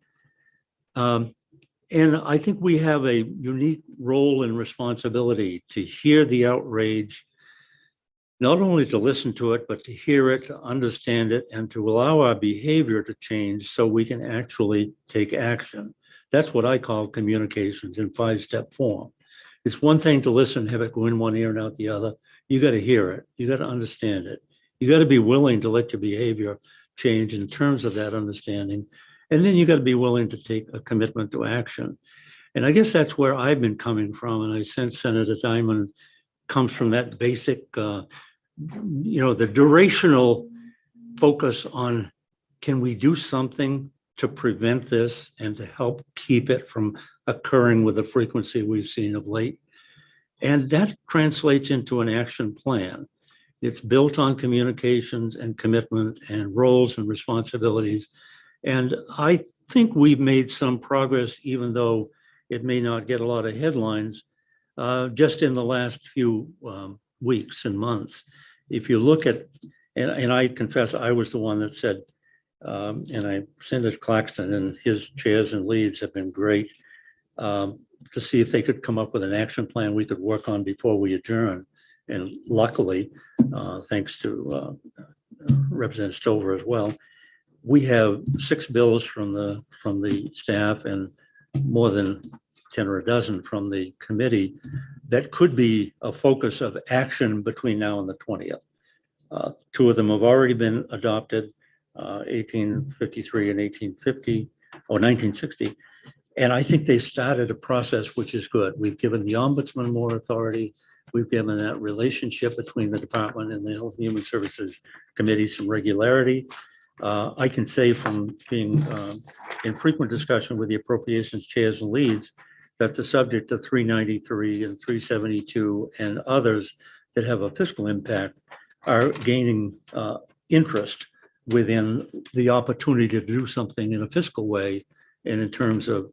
And I think we have a unique role and responsibility to hear the outrage, not only to listen to it, but to hear it, to understand it, and to allow our behavior to change so we can actually take action. That's what I call communications in 5-step form. It's one thing to listen, have it go in one ear and out the other. You got to hear it. You got to understand it. You got to be willing to let your behavior change in terms of that understanding. And then you got to be willing to take a commitment to action. And I guess that's where I've been coming from. And I sense Senator Diamond comes from that basic, the durational focus on, can we do something to prevent this and to help keep it from occurring with the frequency we've seen of late? And that translates into an action plan. It's built on communications and commitment and roles and responsibilities. And I think we've made some progress, even though it may not get a lot of headlines, just in the last few weeks and months. If you look at, and I confess I was the one that said, and Senator Claxton and his chairs and leads have been great to see if they could come up with an action plan we could work on before we adjourn. And luckily, thanks to Representative Stover as well, we have 6 bills from the staff and more than 10 or a dozen from the committee that could be a focus of action between now and the 20th. 2 of them have already been adopted, 1853 and 1850 or 1960. And I think they started a process which is good. We've given the ombudsman more authority. We've given that relationship between the department and the Health and Human Services Committee some regularity. I can say from being in frequent discussion with the appropriations chairs and leads that the subject of 393 and 372 and others that have a fiscal impact are gaining interest within the opportunity to do something in a fiscal way and in terms of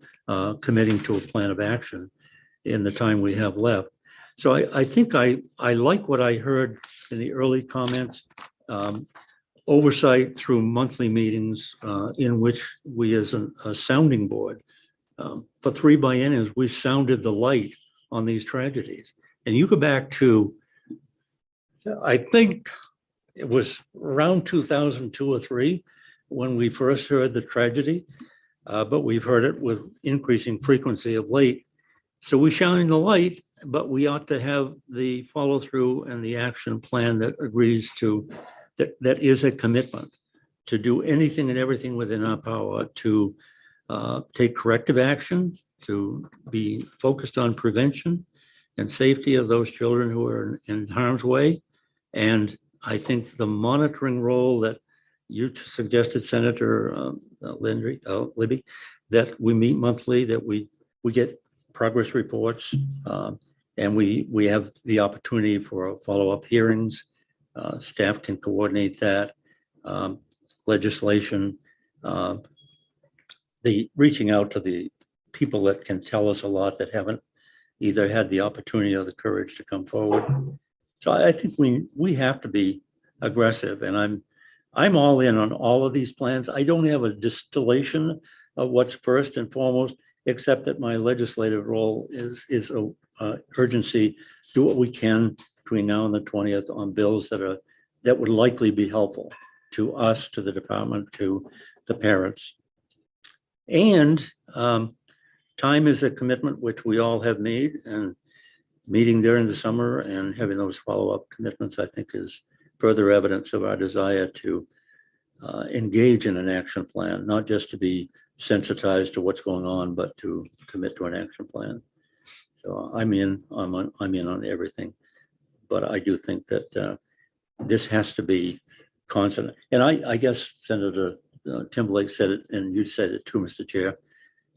committing to a plan of action. in the time we have left. So I think I like what I heard in the early comments. Oversight through monthly meetings in which we as a sounding board, for 3 bienniums, we've sounded the light on these tragedies. And you go back to, I think it was around 2002 or 3 when we first heard the tragedy, but we've heard it with increasing frequency of late. So we shine the light, but we ought to have the follow through and the action plan that agrees to, that is a commitment to do anything and everything within our power to take corrective action, to be focused on prevention and safety of those children who are in harm's way. And I think the monitoring role that you suggested, Senator Libby, that we meet monthly, that we get progress reports, and we have the opportunity for follow-up hearings. Staff can coordinate that. Legislation, the reaching out to the people that can tell us a lot that haven't either had the opportunity or the courage to come forward. So I think we have to be aggressive, and I'm all in on all of these plans. I don't have a distillation of what's first and foremost, except that my legislative role is a urgency. Do what we can between now and the 20th on bills that would likely be helpful to us, to the department, to the parents. And time is a commitment which we all have made, and meeting during the summer and having those follow-up commitments, I think, is further evidence of our desire to engage in an action plan, not just to be sensitized to what's going on, but to commit to an action plan. So I'm in on everything, but I do think that this has to be constant. And I guess Senator Timberlake said it, and you said it too, Mr. Chair.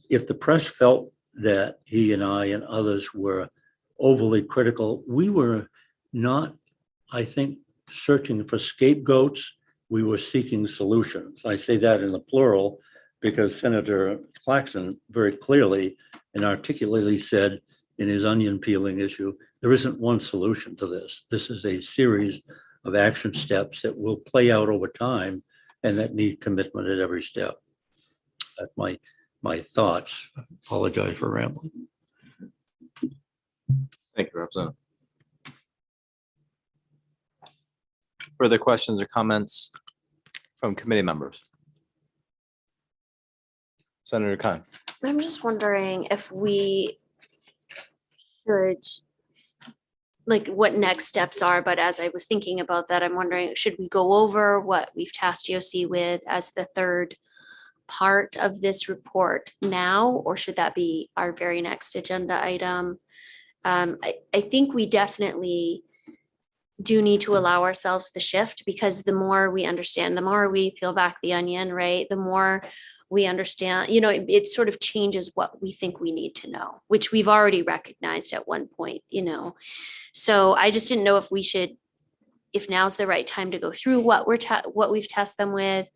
If the press felt that he and I and others were overly critical, we were not, I think, searching for scapegoats. We were seeking solutions. I say that in the plural because Senator Claxton very clearly and articulately said in his onion peeling issue, there isn't one solution to this. This is a series of action steps that will play out over time and that need commitment at every step. That's my thoughts. Apologize for rambling. Thank you, Representative. Further questions or comments from committee members? Senator Khan. I'm just wondering if we should, like, what next steps are, but as I was thinking about that, I'm wondering, should we go over what we've tasked GOC with as the third part of this report now, or should that be our very next agenda item? I think we definitely do need to allow ourselves the shift, because the more we understand, the more we peel back the onion, right? The more we understand, it sort of changes what we think we need to know, which we've already recognized at one point, So I just didn't know if now's the right time to go through what we've tested them with,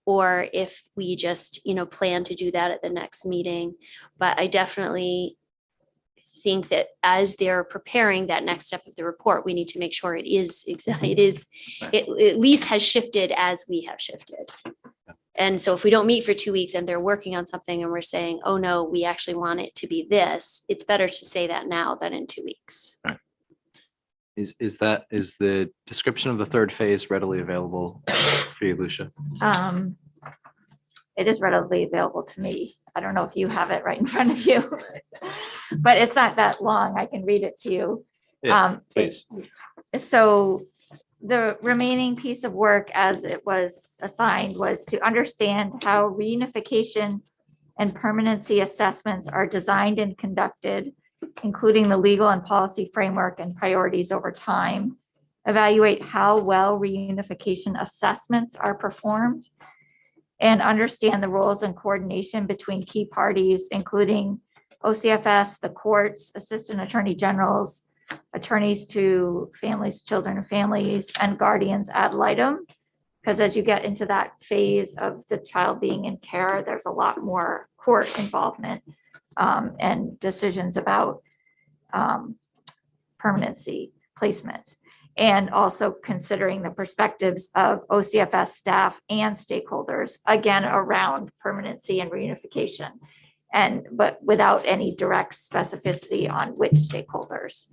or if we just, plan to do that at the next meeting. But I definitely think that as they're preparing that next step of the report, we need to make sure it at least has shifted as we have shifted. And so if we don't meet for 2 weeks and they're working on something and we're saying, oh no, we actually want it to be this, it's better to say that now than in 2 weeks. Right. Is the description of the third phase readily available for you, Lucia? It is readily available to me. I don't know if you have it right in front of you, but it's not that long. I can read it to you. Yeah, please. So the remaining piece of work as it was assigned was to understand how reunification and permanency assessments are designed and conducted, including the legal and policy framework and priorities over time, evaluate how well reunification assessments are performed, and understand the roles and coordination between key parties, including OCFS, the courts, assistant attorney generals, attorneys to families, children and families, and guardians ad litem. Because as you get into that phase of the child being in care, there's a lot more court involvement and decisions about permanency placement. And also considering the perspectives of OCFS staff and stakeholders, again, around permanency and reunification. But without any direct specificity on which stakeholders.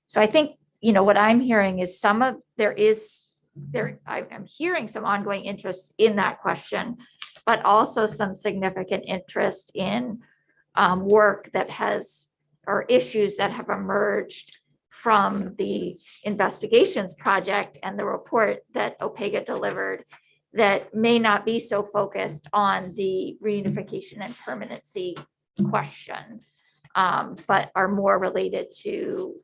So I think, what I'm hearing is I'm hearing some ongoing interest in that question, but also some significant interest in work that has, or issues that have emerged from the investigations project and the report that OPEGA delivered that may not be so focused on the reunification and permanency question, but are more related to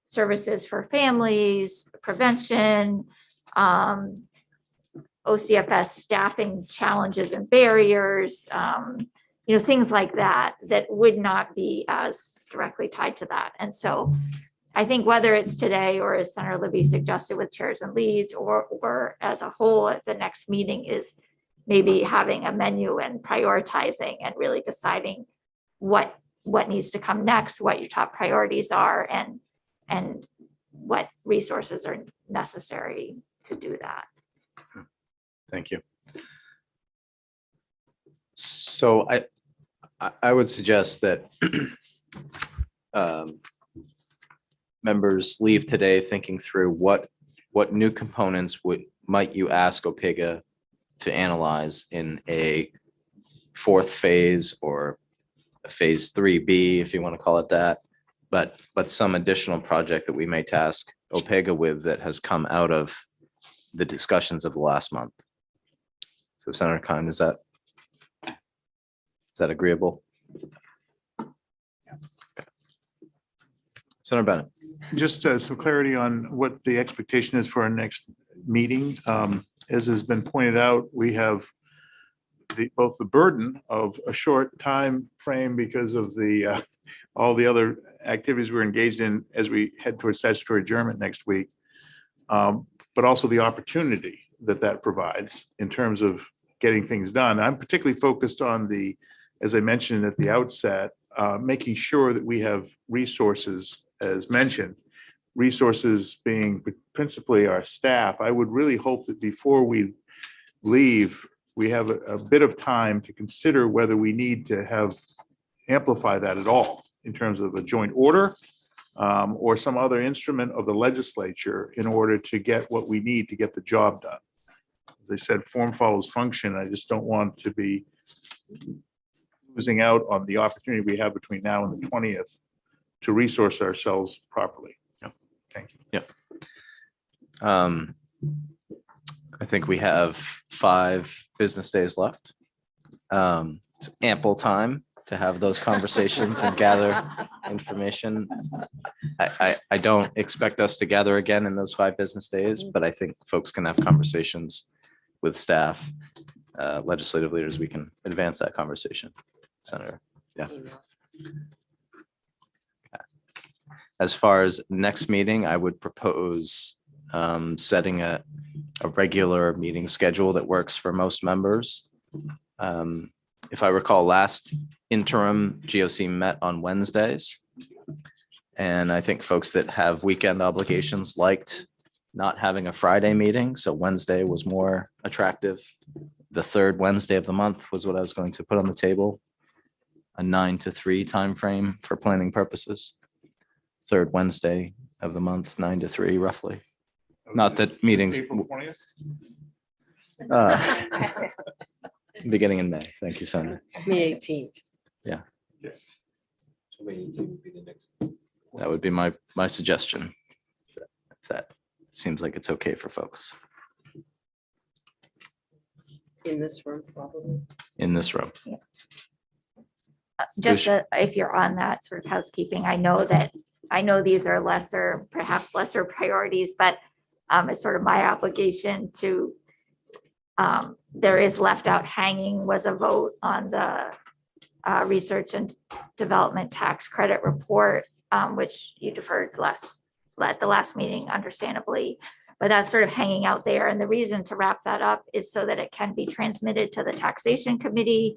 services for families, prevention, OCFS staffing challenges and barriers, things like that, that would not be as directly tied to that. And so I think whether it's today or as Senator Libby suggested with chairs and leads or as a whole at the next meeting is maybe having a menu and prioritizing and really deciding what needs to come next, what your top priorities are, and what resources are necessary to do that. Thank you. So I would suggest that members leave today thinking through what new components might you ask OPEGA to analyze in a fourth phase or a phase 3B, if you want to call it that, but some additional project that we may task OPEGA with that has come out of the discussions of the last month. So Senator Khan, is that agreeable? Senator Bennett. Just some clarity on what the expectation is for our next meeting. As has been pointed out, we have both the burden of a short time frame because of the all the other activities we're engaged in as we head towards statutory adjournment next week, but also the opportunity that provides in terms of getting things done. I'm particularly focused on as I mentioned at the outset, making sure that we have resources, as mentioned, resources being principally our staff. I would really hope that before we leave, we have a bit of time to consider whether we need to amplify that at all in terms of a joint order or some other instrument of the legislature in order to get what we need to get the job done. As I said, form follows function. I just don't want to be losing out on the opportunity we have between now and the 20th to resource ourselves properly. Yeah. Thank you. Yeah. I think we have 5 business days left. It's ample time to have those conversations and gather information. I don't expect us to gather again in those 5 business days, but I think folks can have conversations with staff, legislative leaders. We can advance that conversation. Senator, yeah. As far as next meeting, I would propose setting a regular meeting schedule that works for most members. If I recall, last interim GOC met on Wednesdays. And I think folks that have weekend obligations liked not having a Friday meeting. So Wednesday was more attractive. The 3rd Wednesday of the month was what I was going to put on the table. A 9 to 3 timeframe for planning purposes. 3rd Wednesday of the month, 9 to 3 roughly. Not that meetings. April 20th? Beginning in May. Thank you, Senator. May 18th. Yeah. So May 18th would be the next. That would be my suggestion. If that seems like it's okay for folks In this room, probably. in this room. Just if you're on that sort of housekeeping, I know these are perhaps lesser priorities, but it's sort of my obligation to, there is left out hanging was a vote on the research and development tax credit report, which you deferred at the last meeting, understandably, but that's sort of hanging out there. And the reason to wrap that up is so that it can be transmitted to the taxation committee.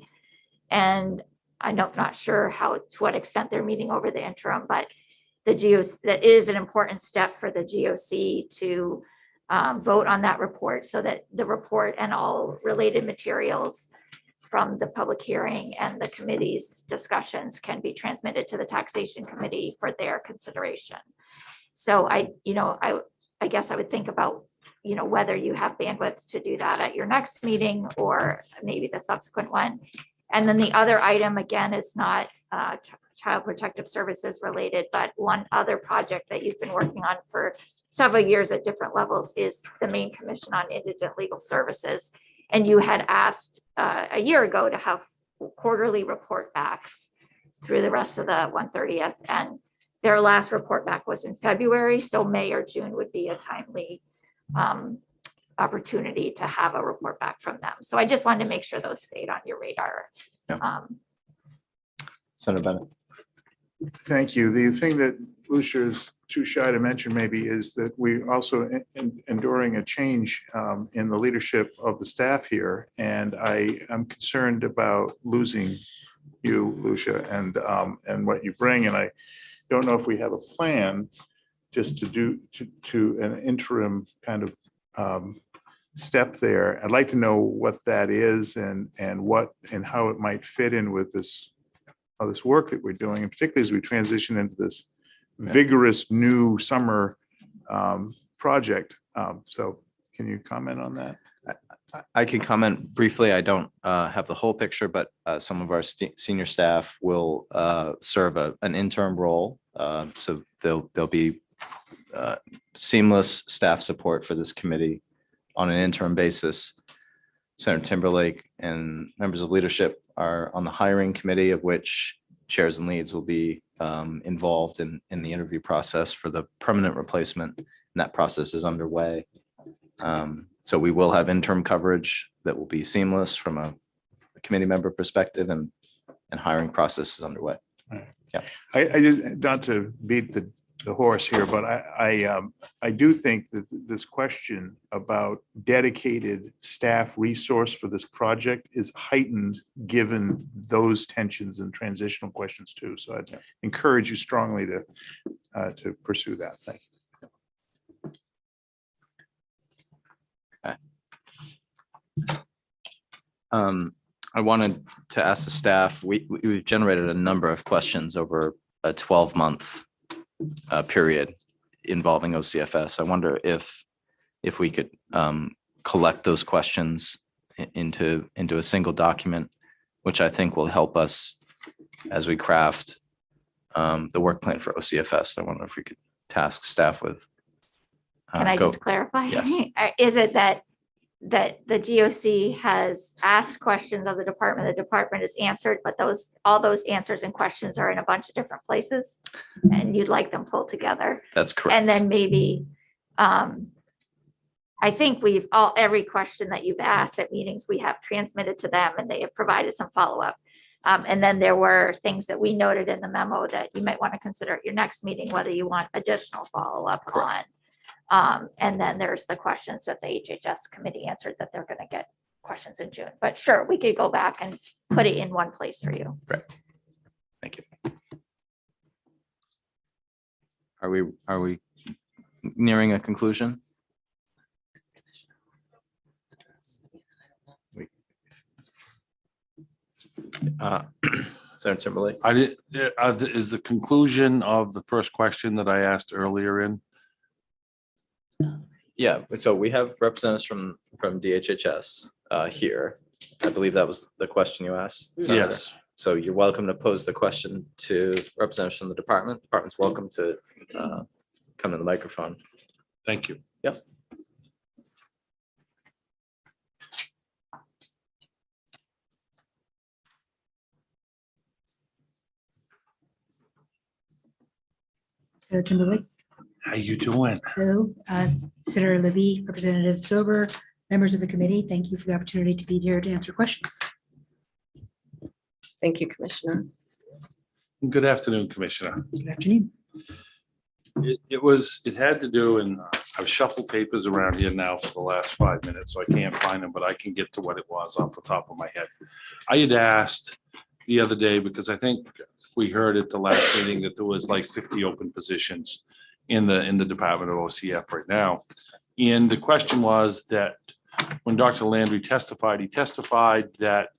And I'm not sure to what extent they're meeting over the interim, but the GOC, that is an important step for the GOC to vote on that report so that the report and all related materials from the public hearing and the committee's discussions can be transmitted to the taxation committee for their consideration. So I guess I would think about, whether you have bandwidth to do that at your next meeting or maybe the subsequent one. And then the other item, again, is not Child Protective Services related, but one other project that you've been working on for several years at different levels is the Maine Commission on Indigent Legal Services. And you had asked a year ago to have quarterly report backs through the rest of the 130th. And their last report back was in February. So May or June would be a timely opportunity to have a report back from them. So I just wanted to make sure those stayed on your radar. Yeah. Senator Bennett. Thank you. The thing that Lucia is too shy to mention maybe is that we also enduring a change in the leadership of the staff here. And I am concerned about losing you, Lucia, and what you bring. And I don't know if we have a plan just to do to an interim kind of step there. I'd like to know what that is and how it might fit in with this work that we're doing, and particularly as we transition into this vigorous new summer project. So can you comment on that? I can comment briefly. I don't have the whole picture, but some of our senior staff will serve an interim role. So there'll be seamless staff support for this committee on an interim basis. Senator Timberlake and members of leadership are on the hiring committee, of which chairs and leads will be involved in the interview process for the permanent replacement. And that process is underway. So we will have interim coverage that will be seamless from a committee member perspective, and hiring process is underway. Yeah. I just, not to beat the horse here, but I do think that this question about dedicated staff resource for this project is heightened given those tensions and transitional questions too. So I'd encourage you strongly to pursue that. Thank you. I wanted to ask the staff, we've generated a number of questions over a 12-month period involving OCFS. I wonder if we could collect those questions into a single document, which I think will help us as we craft the work plan for OCFS. I wonder if we could task staff with. Can I just clarify? Yes. Is it that the GOC has asked questions of the department has answered, but all those answers and questions are in a bunch of different places and you'd like them pulled together? That's correct. And then maybe, I think every question that you've asked at meetings, we have transmitted to them and they have provided some follow-up. And then there were things that we noted in the memo that you might want to consider at your next meeting, whether you want additional follow-up on. And then there's the questions that the HHS committee answered that they're going to get questions in June. But sure, we could go back and put it in one place for you. Great. Thank you. Are we nearing a conclusion? Senator Timberlake. Is the conclusion of the first question that I asked earlier in? Yeah, so we have representatives from DHHS here. I believe that was the question you asked, Senator. Yes. So you're welcome to pose the question to representatives from the department. The department's welcome to come to the microphone. Thank you. Yep. Senator Timberlake. How you doing? Hello, Senator Libby, Representative Sober, members of the committee. Thank you for the opportunity to be here to answer questions. Thank you, Commissioner. Good afternoon, Commissioner. Good afternoon. It had to do, and I've shuffled papers around here now for the last 5 minutes, so I can't find them, but I can get to what it was off the top of my head. I had asked the other day, because I think we heard at the last meeting that there was like 50 open positions in the Department of OCF right now. And the question was that when Dr. Landry testified, he testified that,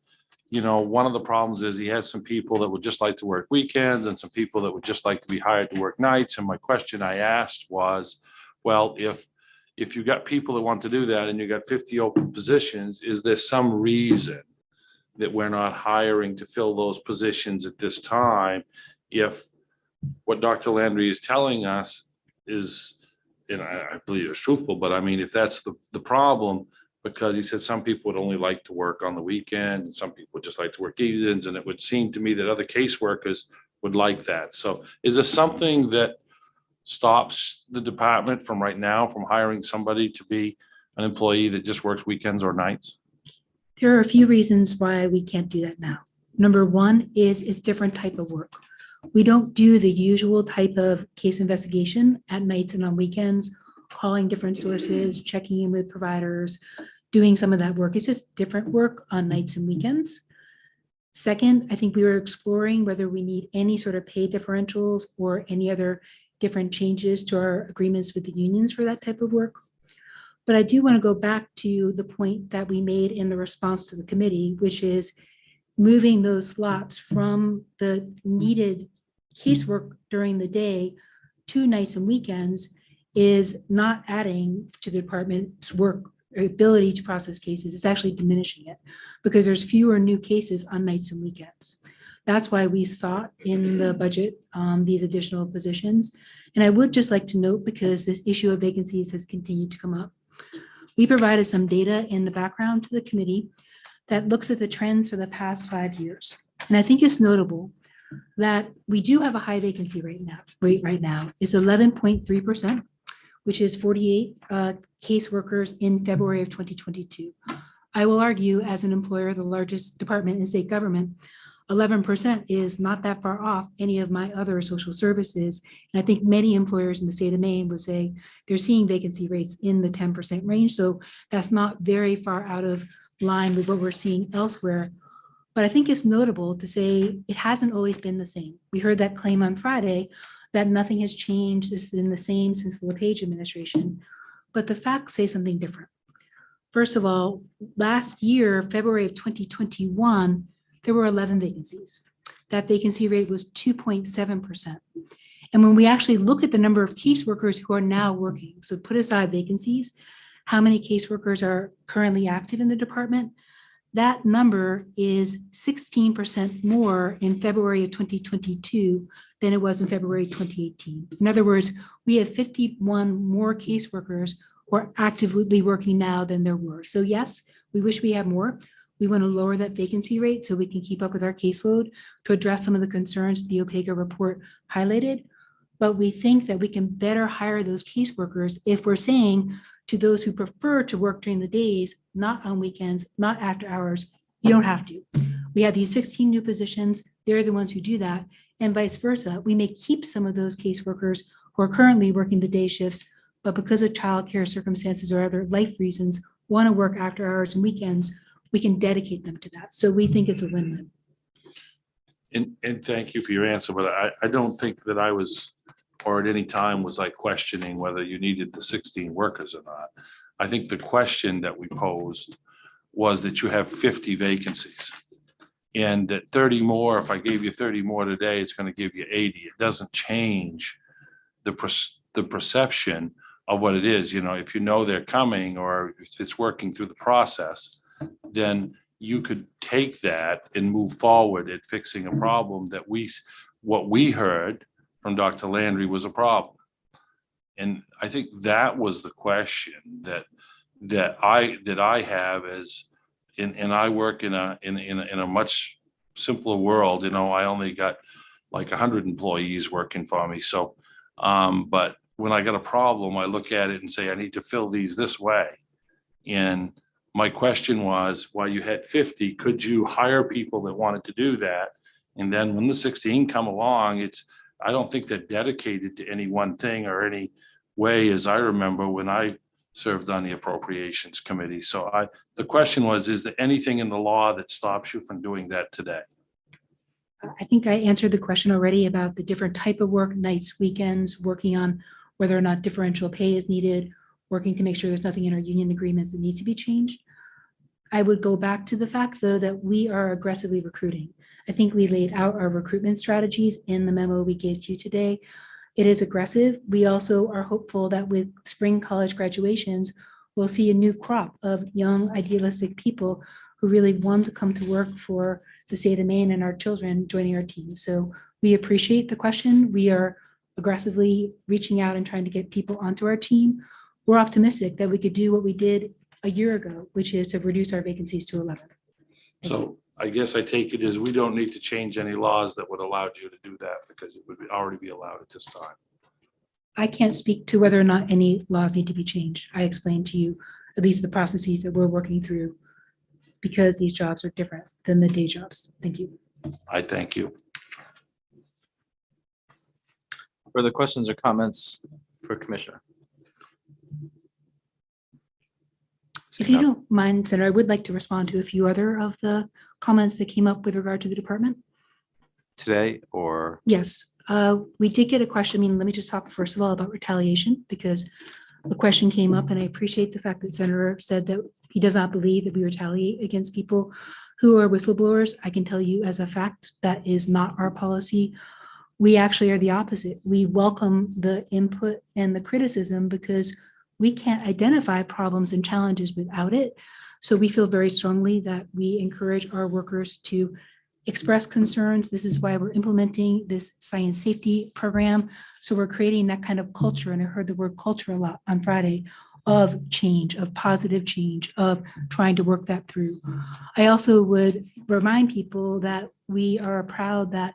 you know, one of the problems is he has some people that would just like to work weekends and some people that would just like to be hired to work nights. And my question I asked was, well, if you got people that want to do that and you got 50 open positions, is there some reason that we're not hiring to fill those positions at this time? If what Dr. Landry is telling us is, and I believe it's truthful, but I mean, if that's the problem, because he said some people would only like to work on the weekend and some people would just like to work evenings, and it would seem to me that other caseworkers would like that. So is this something that stops the department from right now from hiring somebody to be an employee that just works weekends or nights? There are a few reasons why we can't do that now. Number one is it's different type of work. We don't do the usual type of case investigation at nights and on weekends, calling different sources, checking in with providers, doing some of that work. It's just different work on nights and weekends. Second, I think we were exploring whether we need any sort of pay differentials or any other different changes to our agreements with the unions for that type of work. But I do want to go back to the point that we made in the response to the committee, which is moving those slots from the needed casework during the day to nights and weekends is not adding to the department's work ability to process cases. It's actually diminishing it because there's fewer new cases on nights and weekends. That's why we sought in the budget these additional positions. And I would just like to note, because this issue of vacancies has continued to come up, we provided some data in the background to the committee that looks at the trends for the past 5 years. And I think it's notable that we do have a high vacancy rate right now. It's 11.3%, which is 48 caseworkers in February of 2022. I will argue, as an employer, the largest department in state government, 11% is not that far off any of my other social services. And I think many employers in the state of Maine would say they're seeing vacancy rates in the 10% range. So that's not very far out of line with what we're seeing elsewhere. But I think it's notable to say it hasn't always been the same. We heard that claim on Friday that nothing has changed. This has been the same since the LePage administration. But the facts say something different. First of all, last year, February of 2021, there were 11 vacancies. That vacancy rate was 2.7%. And when we actually look at the number of caseworkers who are now working, so put aside vacancies, how many caseworkers are currently active in the department, that number is 16% more in February of 2022 than it was in February 2018. In other words, we have 51 more caseworkers who are actively working now than there were. So yes, we wish we had more. We want to lower that vacancy rate so we can keep up with our caseload to address some of the concerns the OPEGA report highlighted. But we think that we can better hire those caseworkers if we're saying to those who prefer to work during the days, not on weekends, not after hours, you don't have to. We have these 16 new positions. They're the ones who do that. And vice versa. We may keep some of those caseworkers who are currently working the day shifts, but because of childcare circumstances or other life reasons, want to work after hours and weekends, we can dedicate them to that. So we think it's a win-win. And thank you for your answer, but I don't think that I was, or at any time was I questioning whether you needed the 16 workers or not. I think the question that we posed was that you have 50 vacancies. And that 30 more, if I gave you 30 more today, it's going to give you 80. It doesn't change the perception of what it is. You know, if you know they're coming or if it's working through the process, then you could take that and move forward at fixing a problem that what we heard from Dr. Landry was a problem. And I think that was the question that I have as, and I work in a much simpler world. You know, I only got like 100 employees working for me. So, but when I got a problem, I look at it and say, I need to fill these this way. And my question was, while you had 50, could you hire people that wanted to do that? And then when the 16 come along, I don't think they're dedicated to any one thing or any way, as I remember when I served on the appropriations committee. So the question was, is there anything in the law that stops you from doing that today? I think I answered the question already about the different type of work, nights, weekends, working on whether or not differential pay is needed, working to make sure there's nothing in our union agreements that needs to be changed. I would go back to the fact, though, that we are aggressively recruiting. I think we laid out our recruitment strategies in the memo we gave to you today. It is aggressive. We also are hopeful that with spring college graduations, we'll see a new crop of young, idealistic people who really want to come to work for the state of Maine and our children joining our team. So we appreciate the question. We are aggressively reaching out and trying to get people onto our team. We're optimistic that we could do what we did a year ago, which is to reduce our vacancies to 11. So I guess I take it as we don't need to change any laws that would allow you to do that because it would already be allowed at this time. I can't speak to whether or not any laws need to be changed. I explained to you at least the processes that we're working through because these jobs are different than the day jobs. Thank you. I thank you. Further questions or comments for Commissioner? If you don't mind, Senator, I would like to respond to a few other of the comments that came up with regard to the department. Today or? Yes, we did get a question. I mean, let me just talk first of all about retaliation because the question came up and I appreciate the fact that Senator said that he does not believe that we retaliate against people who are whistleblowers. I can tell you as a fact that is not our policy. We actually are the opposite. We welcome the input and the criticism because we can't identify problems and challenges without it. So we feel very strongly that we encourage our workers to express concerns. This is why we're implementing this science safety program. So we're creating that kind of culture, and I heard the word culture a lot on Friday, of change, of positive change, of trying to work that through. I also would remind people that we are proud that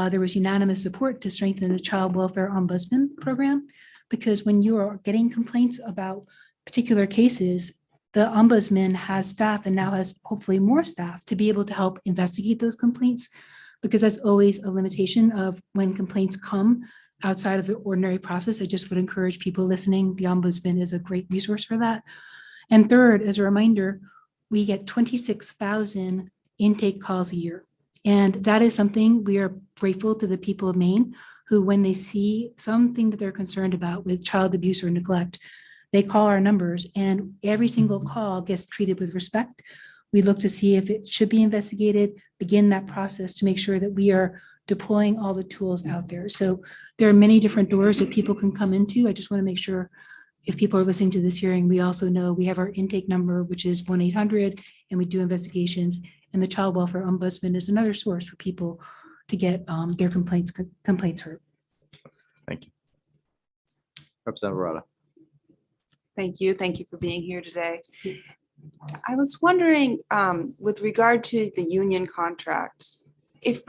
there was unanimous support to strengthen the Child Welfare Ombudsman program, because when you are getting complaints about particular cases, the ombudsman has staff and now has hopefully more staff to be able to help investigate those complaints, because that's always a limitation of when complaints come outside of the ordinary process. I just would encourage people listening. The ombudsman is a great resource for that. And third, as a reminder, we get 26,000 intake calls a year. And that is something we are grateful to the people of Maine who, when they see something that they're concerned about with child abuse or neglect, they call our numbers and every single call gets treated with respect. We look to see if it should be investigated, begin that process to make sure that we are deploying all the tools out there. So there are many different doors that people can come into. I just want to make sure if people are listening to this hearing, we also know we have our intake number, which is 1-800, and we do investigations. And the Child Welfare Ombudsman is another source for people to get their complaints heard. Thank you. Representative Arata. Thank you. Thank you for being here today. I was wondering, with regard to the union contracts, if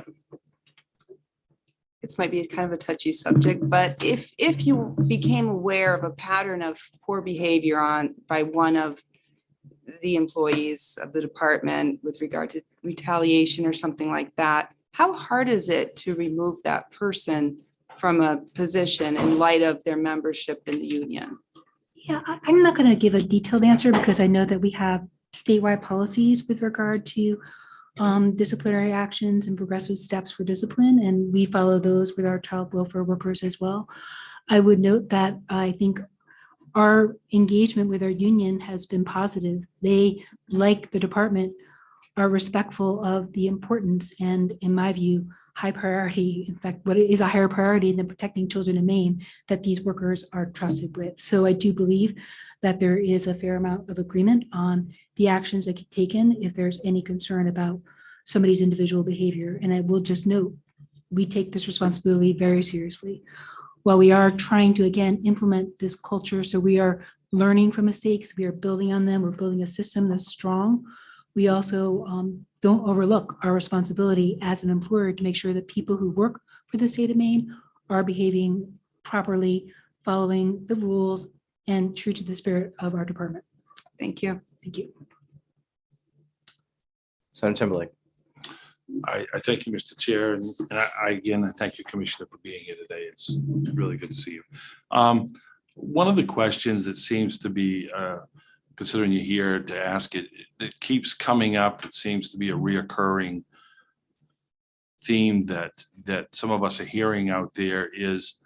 this might be kind of a touchy subject, but if you became aware of a pattern of poor behavior by one of the employees of the department with regard to retaliation or something like that, how hard is it to remove that person from a position in light of their membership in the union? Yeah, I'm not going to give a detailed answer because I know that we have statewide policies with regard to disciplinary actions and progressive steps for discipline, and we follow those with our child welfare workers as well. I would note that I think our engagement with our union has been positive. They, like the department, are respectful of the importance and, in my view, high priority, in fact, what is a higher priority than protecting children in Maine, that these workers are trusted with. So I do believe that there is a fair amount of agreement on the actions that get taken if there's any concern about somebody's individual behavior. And I will just note, we take this responsibility very seriously. While we are trying to, again, implement this culture, so we are learning from mistakes, we are building on them, we're building a system that's strong. We also don't overlook our responsibility as an employer to make sure that people who work for the state of Maine are behaving properly, following the rules, and true to the spirit of our department. Thank you. Thank you. Senator Timberlake. I thank you, Mr. Chair, and again, I thank you, Commissioner, for being here today. It's really good to see you. One of the questions that seems to be, considering you're here to ask it, it keeps coming up. It seems to be a reoccurring theme that some of us are hearing out there is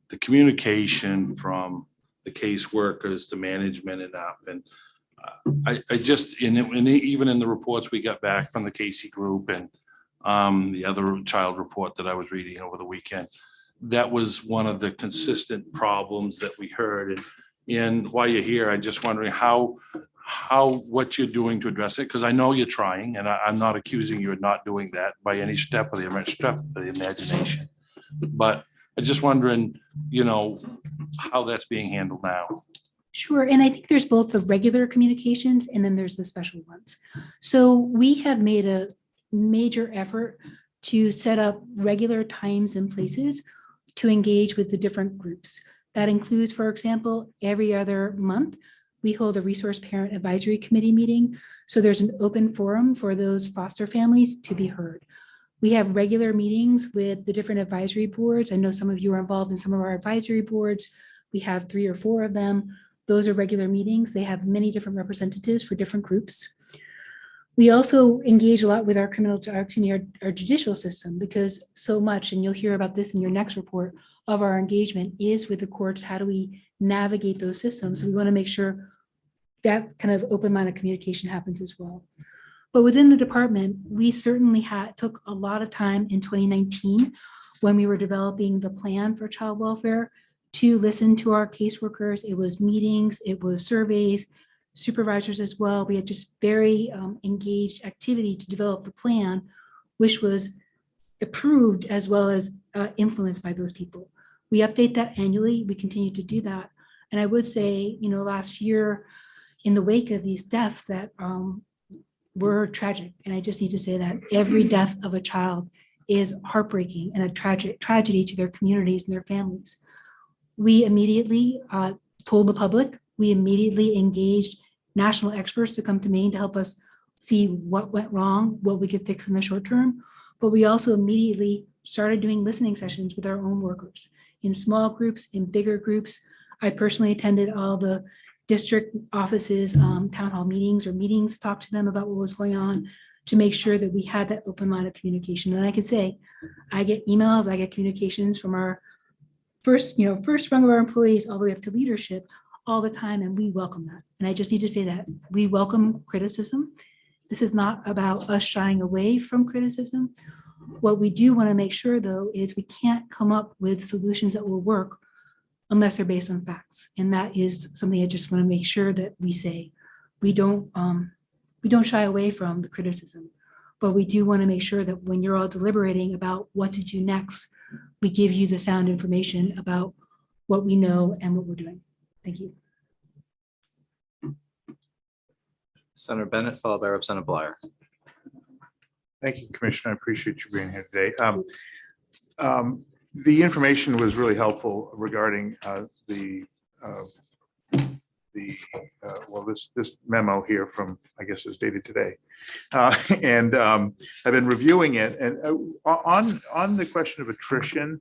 the communication from the caseworkers to management and up. And I just, even in the reports we got back from the Casey group and the other child report that I was reading over the weekend, that was one of the consistent problems that we heard. And while you're here, I'm just wondering what you're doing to address it, because I know you're trying, and I'm not accusing you of not doing that by any step of the imagination. But I'm just wondering, how that's being handled now. Sure, and I think there's both the regular communications and then there's the special ones. So we have made a major effort to set up regular times and places to engage with the different groups. That includes, for example, every other month, we hold a resource parent advisory committee meeting. So there's an open forum for those foster families to be heard. We have regular meetings with the different advisory boards. I know some of you are involved in some of our advisory boards. We have 3 or 4 of them. Those are regular meetings. They have many different representatives for different groups. We also engage a lot with our our judicial system, because so much, and you'll hear about this in your next report, of our engagement is with the courts. How do we navigate those systems? So we want to make sure that kind of open line of communication happens as well. But within the department, we certainly took a lot of time in 2019 when we were developing the plan for child welfare to listen to our caseworkers. It was meetings, it was surveys, supervisors as well. We had just very engaged activity to develop the plan, which was approved as well as influenced by those people. We update that annually. We continue to do that. And I would say, last year, in the wake of these deaths that were tragic, and I just need to say that every death of a child is heartbreaking and a tragedy to their communities and their families. We immediately told the public, we immediately engaged national experts to come to Maine to help us see what went wrong, what we could fix in the short term. But we also immediately started doing listening sessions with our own workers in small groups, in bigger groups. I personally attended all the district offices, town hall meetings to talk to them about what was going on, to make sure that we had that open line of communication. And I can say, I get emails, I get communications from our first rung of our employees all the way up to leadership all the time, and we welcome that. And I just need to say that we welcome criticism. This is not about us shying away from criticism. What we do want to make sure, though, is we can't come up with solutions that will work unless they're based on facts. And that is something I just want to make sure that we say. We don't shy away from the criticism, but we do want to make sure that when you're all deliberating about what to do next, we give you the sound information about what we know and what we're doing. Thank you. Senator Bennett, followed by Representative Bleier. Thank you, Commissioner. I appreciate you being here today. The information was really helpful regarding this memo here from, I guess, is dated today. And I've been reviewing it, and on the question of attrition,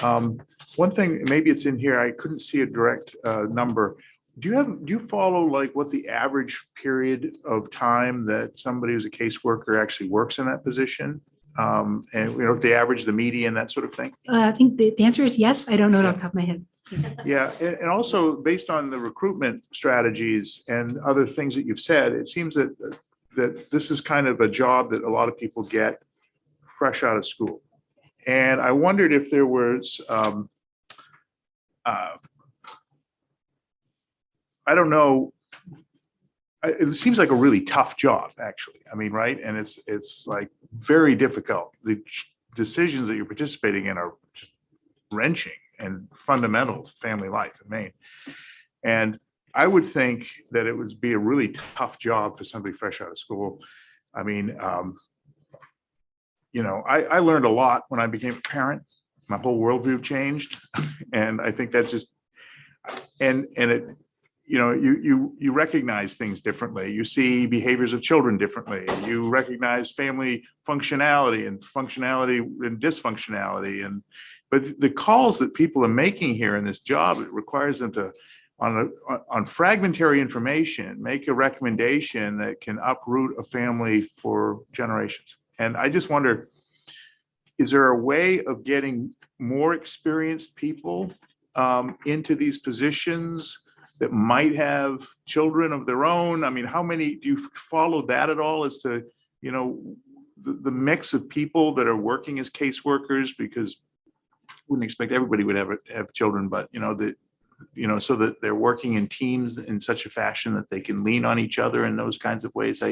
one thing, maybe it's in here, I couldn't see a direct number. Do you follow like what the average period of time that somebody who's a caseworker actually works in that position? And if they average the median, that sort of thing? I think the answer is yes. I don't know it off the top of my head. Yeah, and also based on the recruitment strategies and other things that you've said, it seems that this is kind of a job that a lot of people get fresh out of school. And I wondered if there was, I don't know, it seems like a really tough job, actually. I mean, right? And it's like very difficult. The decisions that you're participating in are just wrenching and fundamental to family life in Maine. And I would think that it would be a really tough job for somebody fresh out of school. I mean, I learned a lot when I became a parent. My whole worldview changed. And I think that just, and it, you recognize things differently. You see behaviors of children differently. You recognize family functionality and dysfunctionality. But the calls that people are making here in this job, it requires them to, on fragmentary information, make a recommendation that can uproot a family for generations. And I just wonder, is there a way of getting more experienced people into these positions that might have children of their own? I mean, how many, do you follow that at all as to, you know, the mix of people that are working as caseworkers? Because wouldn't expect everybody would have children, but so that they're working in teams in such a fashion that they can lean on each other in those kinds of ways.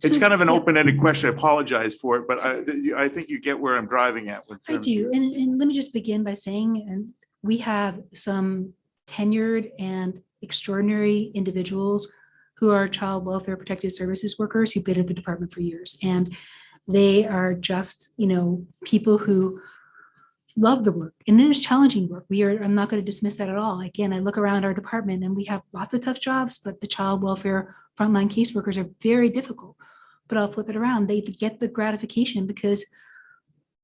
It's kind of an open-ended question. I apologize for it, but I think you get where I'm driving at. I do. And let me just begin by saying, and we have some tenured and extraordinary individuals who are child welfare protective services workers who've been at the department for years. And they are just, people who love the work. And it is challenging work. I'm not going to dismiss that at all. Again, I look around our department and we have lots of tough jobs, but the child welfare frontline caseworkers are very difficult. But I'll flip it around. They get the gratification because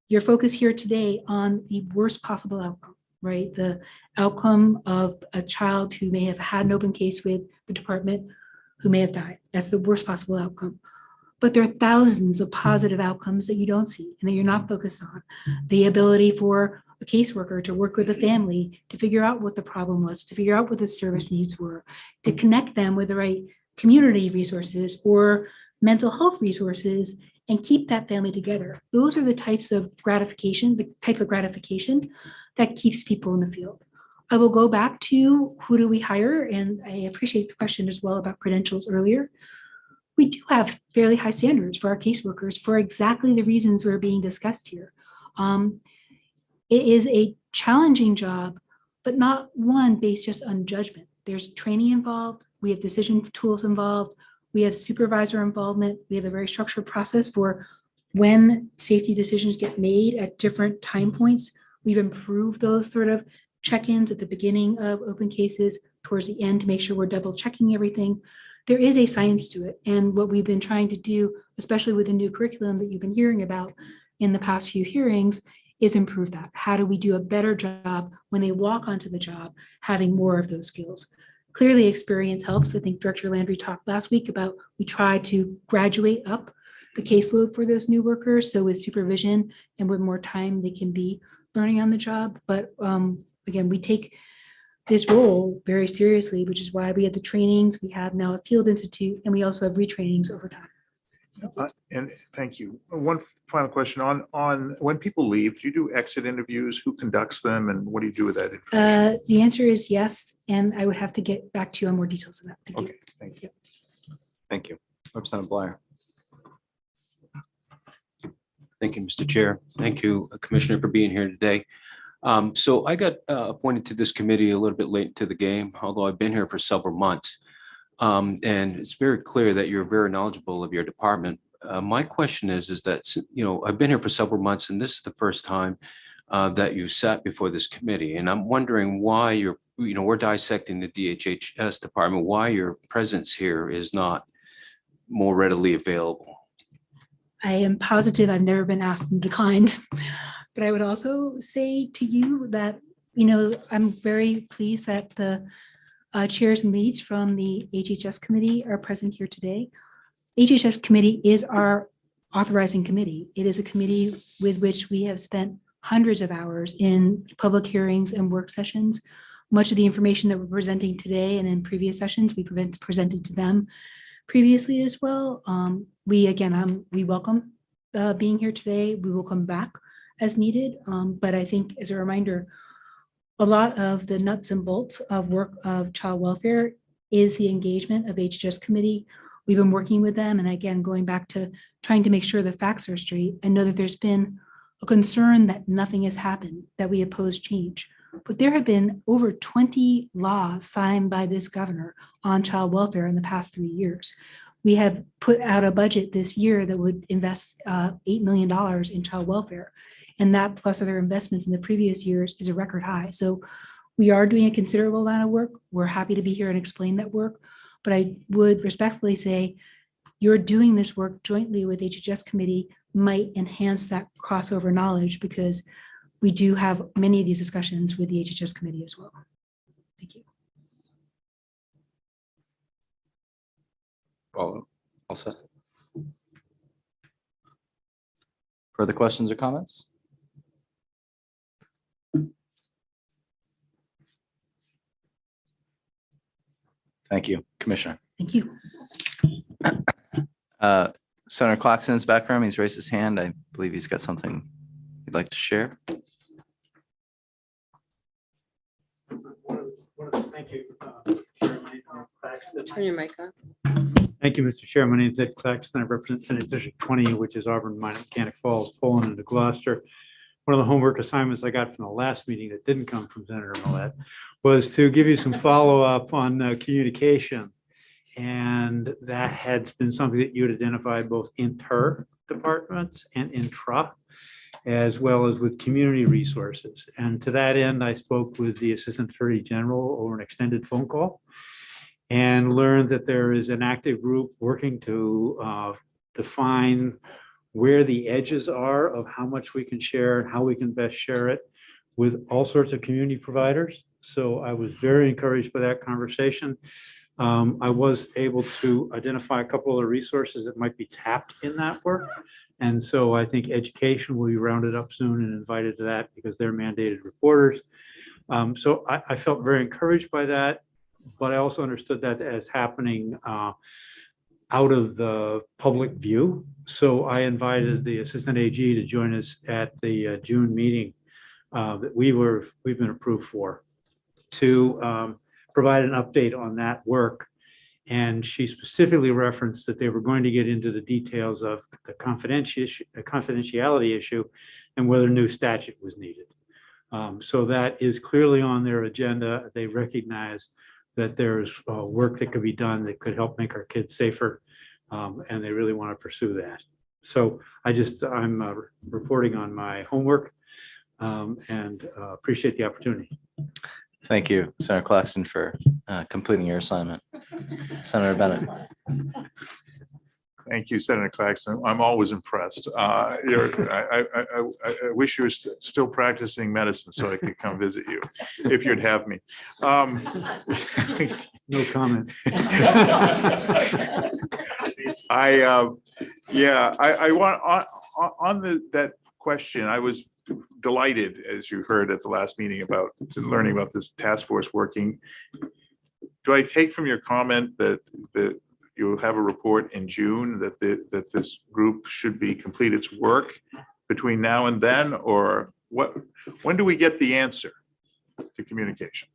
you're focused here today on the worst possible outcome, right? The outcome of a child who may have had an open case with the department who may have died. That's the worst possible outcome. But there are thousands of positive outcomes that you don't see and that you're not focused on. The ability for a caseworker to work with a family, to figure out what the problem was, to figure out what the service needs were, to connect them with the right community resources or mental health resources and keep that family together. Those are the type of gratification that keeps people in the field. I will go back to who do we hire? And I appreciate the question as well about credentials earlier. We do have fairly high standards for our caseworkers for exactly the reasons we're being discussed here. It is a challenging job, but not one based just on judgment. There's training involved. We have decision tools involved. We have supervisor involvement. We have a very structured process for when safety decisions get made at different time points. We've improved those sort of check-ins at the beginning of open cases, towards the end, to make sure we're double checking everything. There is a science to it. And what we've been trying to do, especially with the new curriculum that you've been hearing about in the past few hearings, is improve that. How do we do a better job when they walk onto the job, having more of those skills? Clearly, experience helps. I think Director Landry talked last week about we try to graduate up the caseload for those new workers. So with supervision and with more time, they can be learning on the job. But again, we take this role very seriously, which is why we have the trainings. We have now a field institute, and we also have retrainings over time. And thank you. One final question on when people leave, do you do exit interviews? Who conducts them, and what do you do with that information? The answer is yes, and I would have to get back to you on more details on that. Thank you. Okay, thank you. Thank you. Representative Bleier. Thank you, Mr. Chair. Thank you, Commissioner, for being here today. So I got appointed to this committee a little bit late into the game, although I've been here for several months. And it's very clear that you're very knowledgeable of your department. My question is that, I've been here for several months, and this is the first time that you sat before this committee. And I'm wondering why we're dissecting the DHHS department, why your presence here is not more readily available. I am positive I've never been asked and declined. But I would also say to you that, I'm very pleased that the chairs and leads from the HHS committee are present here today. HHS committee is our authorizing committee. It is a committee with which we have spent hundreds of hours in public hearings and work sessions. Much of the information that we're presenting today and in previous sessions, we presented to them previously as well. We welcome being here today. We will come back as needed. But I think as a reminder, a lot of the nuts and bolts of work of child welfare is the engagement of HHS committee. We've been working with them. And again, going back to trying to make sure the facts are straight. I know that there's been a concern that nothing has happened, that we oppose change. But there have been over 20 laws signed by this governor on child welfare in the past 3 years. We have put out a budget this year that would invest $8 million in child welfare. And that plus other investments in the previous years is a record high. So we are doing a considerable amount of work. We're happy to be here and explain that work. But I would respectfully say you're doing this work jointly with HHS committee might enhance that crossover knowledge, because we do have many of these discussions with the HHS committee as well. Thank you. All set. Further questions or comments? Thank you, Commissioner. Thank you. Senator Claxton's back room. He's raised his hand. I believe he's got something he'd like to share. Thank you. Turn your mic on. Thank you, Mr. Chair. My name is Ed Claxton. I represent Senate District 20, which is Auburn, Minot, Mechanic Falls, Poland, and Gloucester. One of the homework assignments I got from the last meeting that didn't come from Senator Millet was to give you some follow-up on communication. And that had been something that you had identified both inter-departments and intra, as well as with community resources. And to that end, I spoke with the Assistant Attorney General over an extended phone call and learned that there is an active group working to define where the edges are of how much we can share and how we can best share it with all sorts of community providers. So I was very encouraged by that conversation. I was able to identify a couple of the resources that might be tapped in that work. And so I think education will be rounded up soon and invited to that because they're mandated reporters. So I felt very encouraged by that, but I also understood that as happening out of the public view. So I invited the Assistant AG to join us at the June meeting that we've been approved for to provide an update on that work. And she specifically referenced that they were going to get into the details of the confidentiality issue and whether new statute was needed. So that is clearly on their agenda. They recognize that there's work that could be done that could help make our kids safer. And they really want to pursue that. So I'm reporting on my homework and appreciate the opportunity. Thank you, Senator Claxton, for completing your assignment. Senator Bennett. Thank you, Senator Claxton. I'm always impressed. I wish you were still practicing medicine so I could come visit you if you'd have me. No comment. I want on that question. I was delighted, as you heard at the last meeting, about learning about this task force working. Do I take from your comment that you'll have a report in June that this group should be complete its work between now and then, or what? When do we get the answer to communication?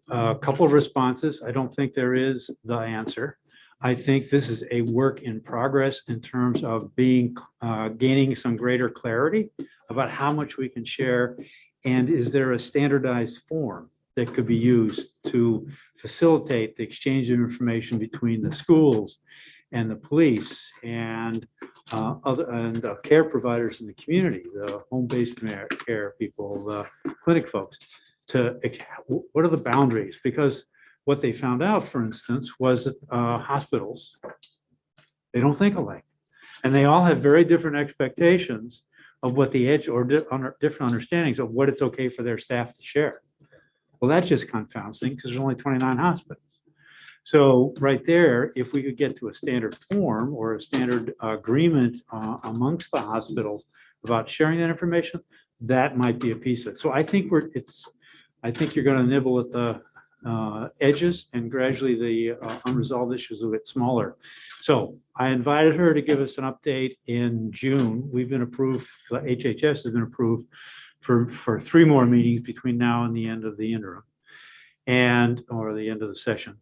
A couple of responses. I don't think there is the answer. I think this is a work in progress in terms of gaining some greater clarity about how much we can share. And is there a standardized form that could be used to facilitate the exchange of information between the schools and the police and care providers in the community, the home-based care people, the clinic folks, what are the boundaries? Because what they found out, for instance, was that hospitals, they don't think alike. And they all have very different expectations of what the edge or different understandings of what it's okay for their staff to share. Well, that just confounds things because there's only 29 hospitals. So right there, if we could get to a standard form or a standard agreement amongst the hospitals about sharing that information, that might be a piece of it. So I think I think you're going to nibble at the edges and gradually the unresolved issues will get smaller. So I invited her to give us an update in June. We've been approved, the HHS has been approved for 3 more meetings between now and the end of the interim or the end of the session.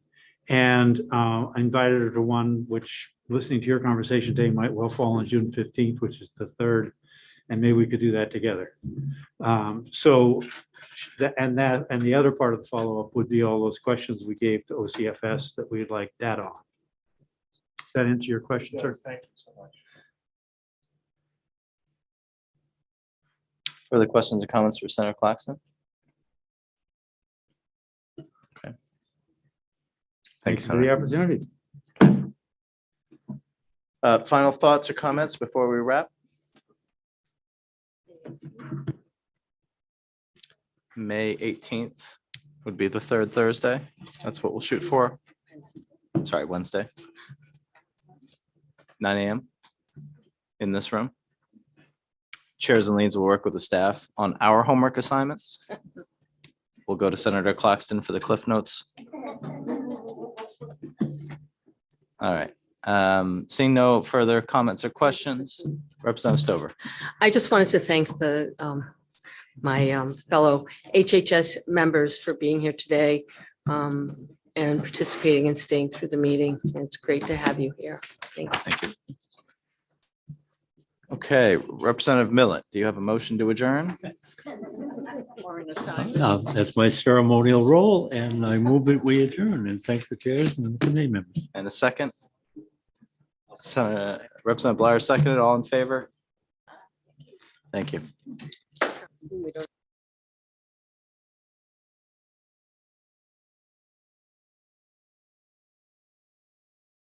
And I invited her to one which, listening to your conversation today, might well fall on June 15th, which is the 3rd. And maybe we could do that together. And the other part of the follow-up would be all those questions we gave to OCFS that we'd like data on. Does that answer your question, sir? Yes, thank you so much. Further questions or comments for Senator Claxton? Okay. Thank you, For the Senator. opportunity. Final thoughts or comments before we wrap? May 18th would be the 3rd Thursday. That's what we'll shoot for. Sorry, Wednesday. 9 a.m. in this room. chairs and leads will work with the staff on our homework assignments. We'll go to Senator Claxton for the Cliff Notes. All right. Seeing no further comments or questions, Representative Stover. I just wanted to thank my fellow HHS members for being here today and participating and staying through the meeting. It's great to have you here. Thank you. Thank you. Okay, Representative Millet, do you have a motion to adjourn? Or an assignment. That's my ceremonial role, and I move that we adjourn, and thank the chairs and the committee members. And a second? Representative Blyer seconded, all in favor? Thank you. We don't